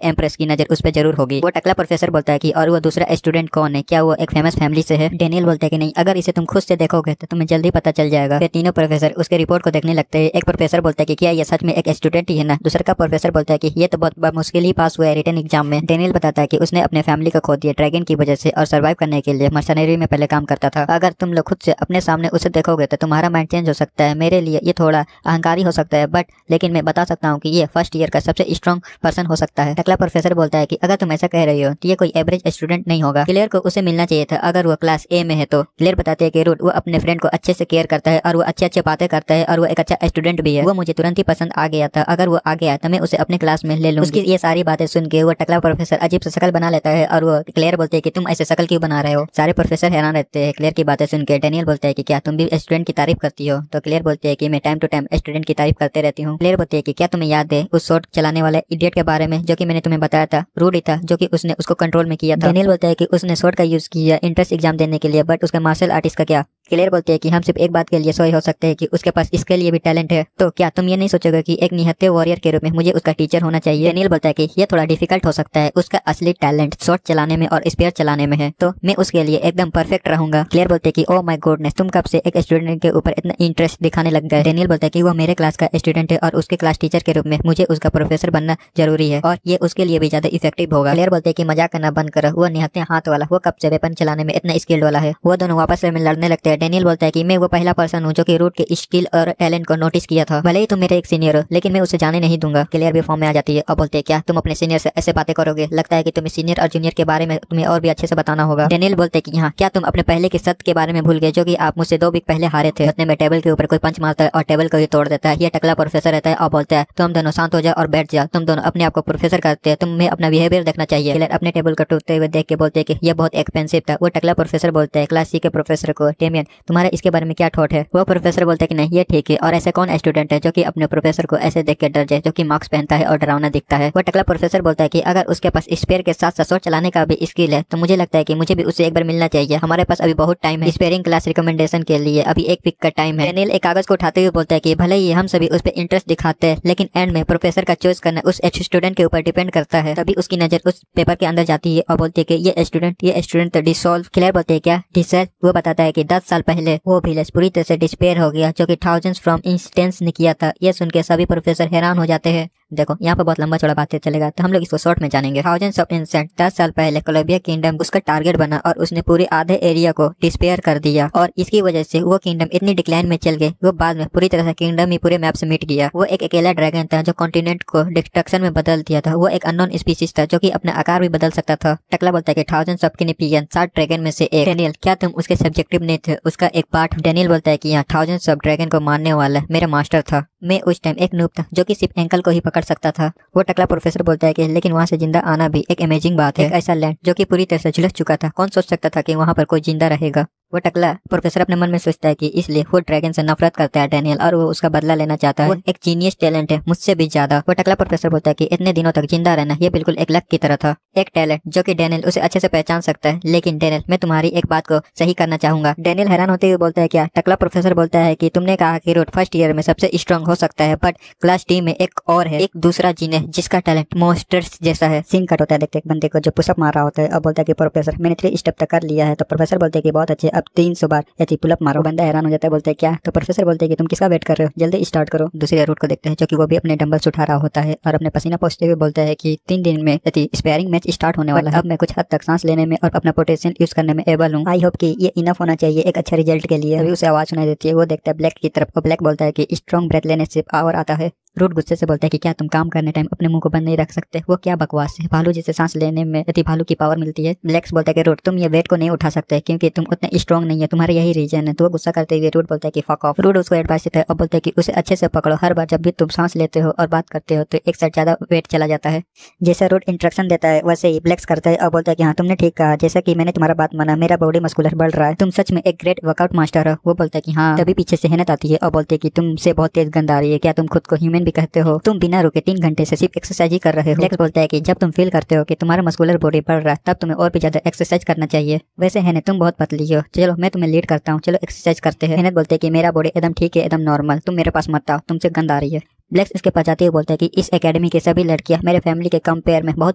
एम्प्रेस की नजर उस पर जरूर होगी। वो टकला प्रोफेसर बोलता है कि और वो दूसरा स्टूडेंट कौन है, क्या वो एक फेमस फैमिली से है। डेनियल बोलता है कि नहीं, अगर इसे तुम खुद से देखोगे तो तुम्हें जल्दी पता चल जाएगा। फिर तीनों प्रोफेसर उसके रिपोर्ट को देखने लगते हैं। एक प्रोफेसर बोलता है कि क्या ये सच में एक स्टूडेंट ही है ना। दूसरा का प्रोफेसर बोलता है कि ये तो बहुत मुश्किल ही पास हुआ है रिटन एग्जाम में। डेनियल बताता है कि उसने अपने फैमिली को खो दिया ड्रैगन की वजह से और सर्वाइव करने के लिए मर्सनरी में पहले काम करता था। अगर तुम लोग खुद से अपने सामने उसे देखोगे तो तुम्हारा माइंड चेंज हो सकता है। मेरे लिए ये थोड़ा अहंकारी हो सकता है बट लेकिन मैं बता सकता हूँ कि ये फर्स्ट ईयर का सबसे स्ट्रॉन्ग पर्सन हो सकता है। टकला प्रोफेसर बोलता है कि अगर तुम ऐसा कह रही हो तो ये कोई एवरेज स्टूडेंट नहीं होगा। क्लियर को उसे मिलना चाहिए था अगर वो क्लास ए में है तो। क्लियर बताते हैं कि रूट वो अपने फ्रेंड को अच्छे से केयर करता है और वो अच्छे अच्छे बातें करता है और वो एक अच्छा स्टूडेंट भी है। वो मुझे तुरंत ही पसंद आ गया था। अगर वो आ गया तो मैं उसे अपने क्लास में ले लूँ। उसकी ये सारी बातें सुन के वो टकला प्रोफेसर अजीब सा शकल बना लेता है और वो क्लियर बोलते हैं कि तुम ऐसे शकल क्यों बना रहे हो। सारे प्रोफेसर हैरान रहते हैं क्लियर की बातें सुन के। डेनियल बोलता है कि क्या तुम भी स्टूडेंट की तारीफ करती हो। तो क्लियर बोलते हैं कि मैं टाइम टू टाइम स्टूडेंट की तारीफ करते रहती हूँ। क्लियर बोलती है कि क्या तुम्हें याद है उस शॉट चलाने वाले इडियट के बारे में जो कि मैंने तुम्हें बताया था। रूडी था जो कि उसने उसको कंट्रोल में किया था। डेनियल बोलता है कि उसने शॉट का यूज किया इंट्रेंस एग्जाम देने के लिए बट उसका मार्शल आर्टिस्ट का क्या। क्लियर बोलते हैं कि हम सिर्फ एक बात के लिए सॉरी हो सकते हैं कि उसके पास इसके लिए भी टैलेंट है। तो क्या तुम ये नहीं सोचोगे कि एक निहत्थे वॉरियर के रूप में मुझे उसका टीचर होना चाहिए। डेनियल बोलता है कि ये थोड़ा डिफिकल्ट हो सकता है। उसका असली टैलेंट शॉट चलाने में और स्पेयर चलाने में है तो मैं उसके लिए एकदम परफेक्ट रहूंगा। क्लियर बोलते हैं कि ओह माय गॉडनेस तुम कब से एक स्टूडेंट के ऊपर इतना इंटरेस्ट दिखाने लग गए। डेनियल बोलता है कि वो मेरे क्लास का स्टूडेंट है और उसके क्लास टीचर के रूप में मुझे उसका प्रोफेसर बनना जरूरी है और ये उसके लिए भी ज्यादा इफेक्टिव होगा। क्लियर बोलते हैं कि मजाक करना बंद करो। वो निहत्थे हाथ वाला वो कब से वेपन चलाने में इतना स्किल्ड वाला है। वो दोनों आपस में लड़ने लगते हैं। डेनियल बोलता है कि मैं वो पहला पर्सन हूँ जो कि रूट के स्किल और टैलेंट को नोटिस किया था। भले ही तुम मेरे एक सीनियर हो लेकिन मैं उसे जाने नहीं दूंगा। क्लियर भी फॉर्म में आ जाती है और बोलते हैं क्या तुम अपने सीनियर से ऐसे बातें करोगे। लगता है कि तुम्हें सीनियर और जूनियर के बारे में तुम्हें और भी अच्छे से बताना होगा। डेनियल बोलते हैं कि हाँ क्या तुम अपने पहले के सत्य के बारे में भूल गए जो कि आप मुझसे 2 वीक पहले हारे थे। उतने में टेबल के ऊपर कोई पंच मारता है और टेबल को ही तोड़ देता है। ये टकला प्रोफेसर रहता है और बोलता है तुम दोनों शांत हो जाओ और बैठ जाओ। तुम दोनों अपने आप को प्रोफेसर करते हैं। तुम्हें अपना बिहेवियर देखना चाहिए। क्लियर अपने टेबल को टूटते हुए देख के बोलते हैं कि ये बहुत एक्सपेंसिव था। वो टकला प्रोफेसर बोलता है क्लास सी के प्रोफेसर को डेमियन तुम्हारा इसके बारे में क्या थॉट है। वो प्रोफेसर बोलता है कि नहीं ये ठीक है और ऐसे कौन स्टूडेंट है जो कि अपने प्रोफेसर को ऐसे देख के डर जाए जो कि मार्क्स पहनता है और डरावना दिखता है। वो टकला प्रोफेसर बोलता है कि अगर उसके पास स्पेयर के साथ शॉट चलाने का भी स्किल है तो मुझे लगता है कि मुझे भी उससे एक बार मिलना चाहिए। हमारे पास अभी बहुत टाइम है स्पेयरिंग क्लास रिकमेंडेशन के लिए अभी 1 वीक का टाइम है। डेनियल एक कागज को उठाते हुए बोलता है कि भले ही हम सभी उस पर इंटरेस्ट दिखाते हैं लेकिन एंड में प्रोफेसर का चॉइस करना उस स्टूडेंट के ऊपर डिपेंड करता है। तभी उसकी नजर उस पेपर के अंदर जाती है और बोलती है कि ये स्टूडेंट तो डिसॉल्व। क्लियर बोलते है क्या डिसॉल्व। वो बताता है कि 10 साल पहले वो विलेज पूरी तरह से डिस्पेयर हो गया जो कि थाउजेंड्स फ्रॉम इंस्टेंस ने किया था। ये सुन के सभी प्रोफेसर हैरान हो जाते हैं। देखो यहाँ पर बहुत लंबा चौड़ा बातें चलेगा तो हम लोग इसको शॉर्ट में जानेंगे। थाउजेंड्स ऑफ इंसेंट 10 साल पहले कोलंबिया किंगडम उसका टारगेट बना और उसने पूरे आधे एरिया को डिस्पेयर कर दिया और इसकी वजह से वो किंगडम इतनी डिक्लाइन में चल गए वो बाद में पूरी तरह से किंगडम ही पूरे मैप से मिट गया। वो एक अकेला ड्रैगन था जो कॉन्टिनेंट को डिस्ट्रक्शन में बदल दिया था। वो एक अननोन स्पीसीज था जो कि अपना आकार भी बदल सकता था। टकला बोलता है कि थाउजेंड्स ऑफ किनिपियन 60 ड्रैगन में से एक। डेनियल क्या तुम उसके सब्जेक्टिव नहीं थे उसका एक पार्ट। डेनियल बोलता है कि यहाँ थाउजेंड्स ऑफ ड्रैगन को मारने वाला मेरा मास्टर था। मैं उस टाइम एक नूब था जो कि सिर्फ एंकल को ही पकड़ सकता था। वो टकला प्रोफेसर बोलता है कि लेकिन वहाँ से जिंदा आना भी एक अमेजिंग बात है। एक ऐसा लैंड जो कि पूरी तरह से झुलस चुका था कौन सोच सकता था कि वहाँ पर कोई जिंदा रहेगा। वो टकला प्रोफेसर अपने मन में सोचता है कि इसलिए वो ड्रैगन से नफरत करता है डेनियल और वो उसका बदला लेना चाहता है। वो एक जीनियस टैलेंट है मुझसे भी ज्यादा। वो टकला प्रोफेसर बोलता है कि इतने दिनों तक जिंदा रहना ये बिल्कुल एक लक की तरह था। एक टैलेंट जो कि डेनियल उसे अच्छे से पहचान सकता है। लेकिन डेनियल मैं तुम्हारी एक बात को सही करना चाहूंगा। डेनियल हैरान होते हुए बोलता है क्या। टकला प्रोफेसर बोलता है कि तुमने कहा कि रूट फर्स्ट ईयर में सबसे स्ट्रांग हो सकता है बट क्लास डी में एक और है एक दूसरा जीन है जिसका टैलेंट मॉन्स्टर्स जैसा है। सीन कट होता है देखते एक बंदे को जो पुशअप मार रहा होता है और बोलता है कि प्रोफेसर मैंने 3 स्टेप तक कर लिया है। तो प्रोफेसर बोलते हैं कि बहुत अच्छे अब 300 बार ऐसी पुलअप मारो। बंदा हैरान हो जाता है बोलते हैं क्या। तो प्रोफेसर बोलते हैं कि तुम किसका वेट कर रहे हो जल्दी स्टार्ट करो। दूसरे रूट को देखते हैं जो कि वो भी अपने डंबल्स उठा रहा होता है और अपने पसीना पोंछते हुए बोलता है कि 3 दिन में स्पेयरिंग मैच स्टार्ट होने वाला है। अब मैं कुछ हद तक सांस लेने में और अपना पोटेंशियल यूज करने में एबल हूँ। आई होप कि ये इनफ होना चाहिए एक अच्छा रिजल्ट के लिए। अभी उसे आवाज सुनाई देती है। वो देखता है ब्लैक की तरफ और ब्लैक बोलता है कि स्ट्रॉन्ग ब्रेथ लेने से पावर आता है। रूट गुस्से से बोलता है कि क्या तुम काम करने टाइम अपने मुंह को बंद नहीं रख सकते। वो क्या बकवास है। भालू जिसे सांस लेने में भालू की पावर मिलती है। ब्लैक्स बोलता है कि रूट तुम ये वेट को नहीं उठा सकते क्योंकि तुम उतने स्ट्रॉन्ग नहीं है तुम्हारा यही रीजन है। तो वो गुस्सा करते हुए रूट बोलता है कि फक ऑफ। रूट उसको एडवाइस देता है और बोलता है कि उसे अच्छे से पकड़ो। हर बार जब भी तुम सांस लेते हो और बात करते हो तो एक साइड ज्यादा वेट चला जाता है। जैसे रूट इंस्ट्रक्शन देता है वैसे ही ब्लैक्स करता है और बोलता है कि हाँ तुमने ठीक कहा जैसा कि मैंने तुम्हारा बात माना मेरा बॉडी मस्कुलर बढ़ रहा है। तुम सच में एक ग्रेट वर्कआउट मास्टर हो। वो बोलता है कि हाँ। तभी पीछे से हेनत आती है और बोलते है कि तुमसे बहुत तेज गंध आ रही है। क्या तुम खुद को ह्यूमन भी कहते हो। तुम बिना रुके 3 घंटे से सिर्फ एक्सरसाइज ही कर रहे हो। ब्लैक्स बोलता है कि जब तुम फील करते हो कि तुम्हारा मस्कुलर बॉडी बढ़ रहा है तब तुम्हें और भी ज्यादा एक्सरसाइज करना चाहिए। वैसे हेनत तुम बहुत पतली हो चलो मैं तुम्हें लीड करता हूँ चलो एक्सरसाइज करते हैं। हेनत बोलते है कि मेरा बॉडी एकदम ठीक है एकदम नॉर्मल तुम मेरे पास मत आओ तुमसे गंद आ रही है। ब्लैक्स इसके पास जाते हुए बोलता है कि इस एकेडमी के सभी लड़कियां मेरे फैमिली के कंपेयर में बहुत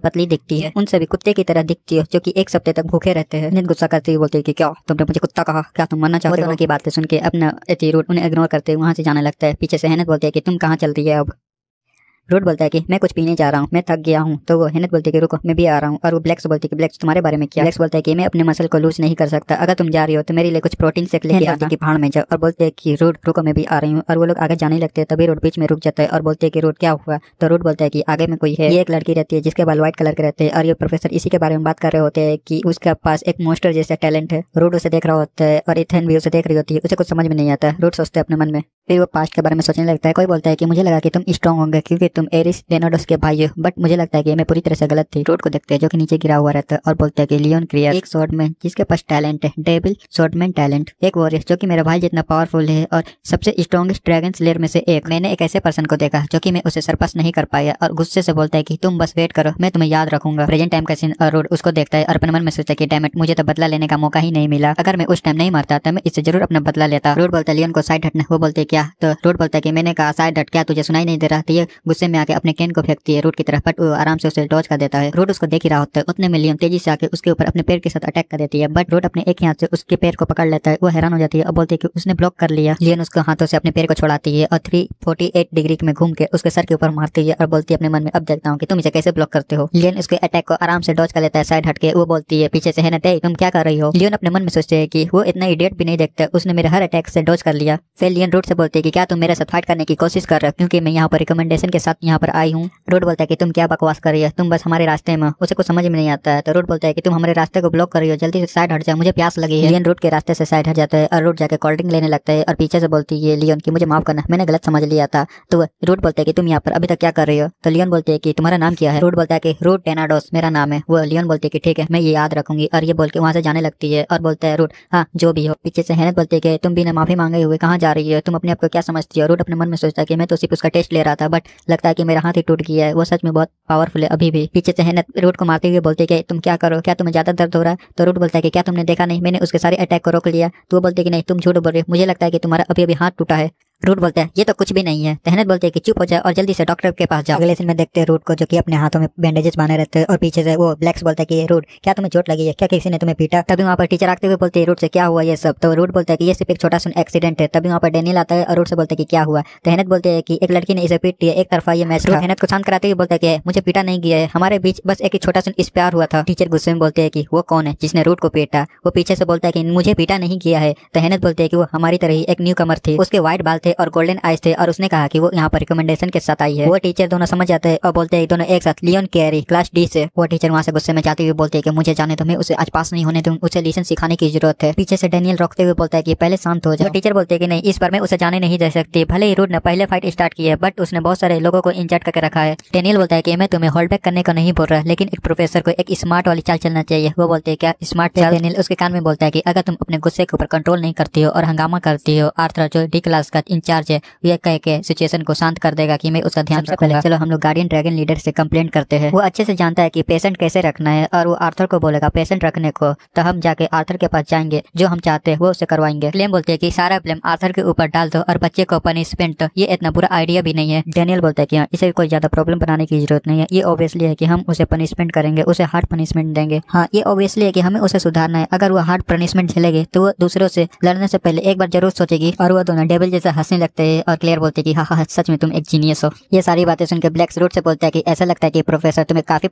पतली दिखती है। उन सभी कुत्ते की तरह दिखती है जो कि 1 हफ्ते तक भूखे रहते हैं। हेनत गुस्सा करते हुए बोलते है कि क्या तुमने मुझे कुत्ता कहा क्या तुम मरना चाहते हो। दोनों की बातें सुन के अपना रूट उन्हें इग्नोर करते हुए वहां से जाने लगता है। पीछे से हेनत बोलते है कि तुम कहाँ चल रही है अब। रूट बोलता है कि मैं कुछ पीने जा रहा हूँ, मैं थक गया हूँ। तो वो हेनेथ बोलती है कि रुको मैं भी आ रहा हूँ। और वो ब्लैक से बोलती है कि ब्लैक तुम्हारे बारे में क्या। ब्लैक बोलता है कि मैं अपने मसल को लूज नहीं कर सकता, अगर तुम जा रही हो तो मेरे लिए कुछ प्रोटीन शेक लेके आना कि भाड़ में जाओ। और बोलते हैं कि रूट रुको मैं भी आ रही हूँ। और वो लोग आगे जाने लगते हैं, तभी रूट बीच में रुक जाता है और बोलते हैं कि रूट क्या हुआ। तो रूट बोलता है कि आगे में कोई है, ये एक लड़की रहती है जिसके बाल व्हाइट कलर के रहते हैं और ये प्रोफेसर इसी के बारे में बात कर रहे होते हैं कि उसके पास एक मॉन्स्टर जैसा टैलेंट है। रूट उसे देख रहा होता है और इथेन भी उसे देख रही होती है, उसे कुछ समझ में नहीं आता। रूट सोचते हैं अपने मन में, फिर वो पास्ट के बारे में सोचने लगता है। कोई बोलता है कि मुझे लगा कि तुम स्ट्रांग होंगे क्योंकि तुम एरिस लेनार्डोस के भाई हो, बट मुझे लगता है कि मैं पूरी तरह से गलत थी। रूट को देखते हैं जो कि नीचे गिरा हुआ रहता है और बोलता है कि लियोन क्रियर एक स्वॉर्डमैन जिसके पास टैलेंट है, डेविल स्वॉर्डमैन टैलेंट, एक वॉरियर जो कि मेरा भाई जितना पावरफुल है और सबसे स्ट्रॉन्गेस्ट ड्रैगन स्लेयर में से एक। मैंने एक ऐसे पर्सन को देखा जो कि मैं उसे सरपास नहीं कर पाया। और गुस्से से बोलता है कि तुम बस वेट करो, मैं तुम्हें याद रखूंगा। प्रेजेंट टाइम का सीन। और रूट उसको देखता है और अपने मन में सोचता है कि डैम इट, मुझे तो बदला लेने का मौका ही नहीं मिला, अगर मैं उस टाइम नहीं मरता तो मैं इससे जरूर अपना बदला लेता। रूट बोलता है लियोन को साइड हटना। वो बोलते है क्या। तो रूट बोलता है कि मैंने कहा साइड हट, क्या तुझे सुनाई नहीं दे रहा। तो ये गुस्से में आके अपने कैन को फेंकती है रूट की तरफ, बट वो आराम से उसे डॉज कर देता है। रूट उसको देख ही रहा होता है, उतने में लियोन तेजी से आके उसके ऊपर अपने पैर के साथ अटैक कर देती है, बट रूट अपने एक ही हाथ से उसके पैर को पकड़ लेता है। वो हैरान हो जाती है और बोलती है कि उसने ब्लॉक कर लिया। लियोन उसके हाथों से अपने पैर को छुड़ाती है और 348 डिग्री में घूम के उसके सर के ऊपर मारती है और बोलती है अपने मन में, अब देखता हूँ कि तुम इसे कैसे ब्लॉक करते हो। लियोन उसके अटैक को आराम से डॉज कर लेता है साइड हट के। वो बोलती है पीछे से, है तुम क्या कर रही हो। लियोन अपने मन में सोचते है कि वो इतना इडियट भी नहीं देखता, उसने मेरे हर अटैक से डॉज कर लिया। फिर लियोन रूट से बोलती है कि क्या तुम मेरे साथ फाइट करने की कोशिश कर रहे हो, क्योंकि मैं यहाँ पर रिकमेंडेशन के साथ यहाँ पर आई हूँ। रूट बोलता है कि तुम क्या बकवास कर रही हो, तुम बस हमारे रास्ते में। उसे कुछ समझ में नहीं आता है। तो रूट बोलता है कि तुम हमारे रास्ते को ब्लॉक कर रही हो, जल्दी से साइड हट जाओ, मुझे प्यास लगी है। लियोन रूट के रास्ते से साइड हट जाता है और रूट जाके कोल्ड ड्रिंक लेने लगता है और पीछे से बोलती है लियोन की मुझे माफ करना, मैंने गलत समझ लिया था। तो रूट बोलता है कि तुम यहाँ पर अभी तक क्या कर रही हो। तो लियोन बोलती है कि तुम्हारा नाम क्या है। रूट बोलता है कि रूट लेनार्डोस मेरा नाम है। वो लियोन बोलती है कि ठीक है मैं ये याद रखूंगी, और ये बोल के वहाँ से जाने लगती है। और बोलता है रूट हाँ जो भी हो। पीछे से हेनेथ बोलती है कि तुम बिना माफी मांगे हुए कहाँ जा रही हो, तुम अपने आप को क्या समझती हो। रूट अपने मन में सोचता है कि मैं तो सिर्फ उसका टेस्ट ले रहा था, बट लगता है कि मेरा हाथ ही टूट गया है, वो सच में बहुत पावरफुल है अभी भी। पीछे से हेनेथ रूट को मारते हुए बोलते कि तुम क्या करो, क्या तुम्हें ज्यादा दर्द हो रहा है। तो रूट बोलता है कि क्या तुमने देखा नहीं, मैंने उसके सारे अटैक को रोक लिया। तो वो बोलते कि नहीं तुम झूठ बोल रहे हो, मुझे लगता है कि तुम्हारा अभी अभी हाथ टूटा है। रूट बोलता है ये तो कुछ भी नहीं है। तहनत बोलते हैं कि चुप हो जाए और जल्दी से डॉक्टर के पास जाओ। अगले दिन में देखते हैं रूट को जो कि अपने हाथों में बैंडेजेस बांधे रहते हैं और पीछे से वो ब्लैक्स बोलता है कि रूट क्या तुम्हें चोट लगी है, क्या किसी ने तुम्हें पीटा। तभी वहाँ पर टीचर आते हुए बोलते हैं रूट से क्या हुआ ये सब। तो रूट बोलता है कि ये सिर्फ एक छोटा सा एक्सीडेंट है। तभी वहाँ पर डेनियल आता है और रूट से बोलते हैं कि क्या हुआ। तहनत बोलते हैं कि एक लड़की ने इसे पीट दिया, एक तरफा ये मैच। तहनत को शांत कराते हुए बोलता है कि मुझे पीटा नहीं गया है, हमारे बीच बस एक छोटा सा प्यार हुआ था। टीचर गुस्से में बोलते हैं कि वो कौन है जिसने रूट को पीटा। वो पीछे से बोलता है कि मुझे पीटा नहीं किया है। तहनत बोलते हैं कि वो हमारी तरह ही एक न्यू कमर थी, उसके व्हाइट बाल थे और गोल्डन आईज थे और उसने कहा कि वो यहाँ पर रिकमेंडेशन के साथ आई है। वो टीचर दोनों समझ जाते हैं और बोलते हैं दोनों एक साथ लियोन कैरी क्लास डी से। वो टीचर वहाँ से गुस्से में जाते हुए बोलते हैं कि मुझे जाने दो, मैं उसे आज पास नहीं होने दूं, उसे लेसन सिखाने की जरूरत है। पीछे से डेनियल रोकते हुए बोलता है कि पहले शांत हो जाओ। टीचर बोलते हैं कि नहीं इस बार मैं उसे जाने नहीं दे सकती। भले ही रूट ने पहले फाइट स्टार्ट की है, बट उसने बहुत सारे लोगों को इंजर्ड करके रखा है। डेनियल बोलता है कि मैं तुम्हें होल्ड बैक करने को नहीं बोल रहा, लेकिन एक प्रोफेसर को एक स्मार्ट वाली चाल चलना चाहिए। वो बोलते हैं क्या स्मार्ट चाल। डेनियल उसके कान में बोलता है कि अगर तुम अपने गुस्से के ऊपर कंट्रोल नहीं करती हो और हंगामा करती हो, आर्थर जो डी क्लास का इंचार्ज है ये कह के सिचुएशन को शांत कर देगा कि मैं उसका ध्यान रखूंगा। चलो हम लोग गार्डियन ड्रैगन लीडर से कंप्लेंट करते हैं। वो अच्छे से जानता है कि पेशेंट कैसे रखना है और वो आर्थर को बोलेगा पेशेंट रखने को। तो हम जाके आर्थर के पास जाएंगे, जो हम चाहते हैं वो उसे करवाएंगे। क्लेम बोलते हैं कि सारा ब्लेम आर्थर के ऊपर डाल दो और बच्चे को पनिशमेंट दो, ये इतना बुरा आइडिया भी नहीं है। डेनियल बोलता है कि इसे कोई ज्यादा प्रॉब्लम बनाने की जरूरत नहीं है, ये ऑब्वियसली है कि हम उसे पनिशमेंट करेंगे, उसे हार्ड पनिशमेंट देंगे। हाँ ये ऑब्वियसली है कि हमें उसे सुधारना है, अगर वो हार्ड पनिशमेंट झेलेगी तो वो दूसरों से लड़ने से पहले एक बार जरूर सोचेगी। और वो दोनों डेविल जैसा हंसने लगते हैं और क्लियर बोलते हैं कि हाँ हाँ सच में तुम एक जीनियस हो। ये सारी बातें सुनकर ब्लैक रूट से बोलता है कि ऐसा लगता है कि प्रोफेसर तुम्हें काफी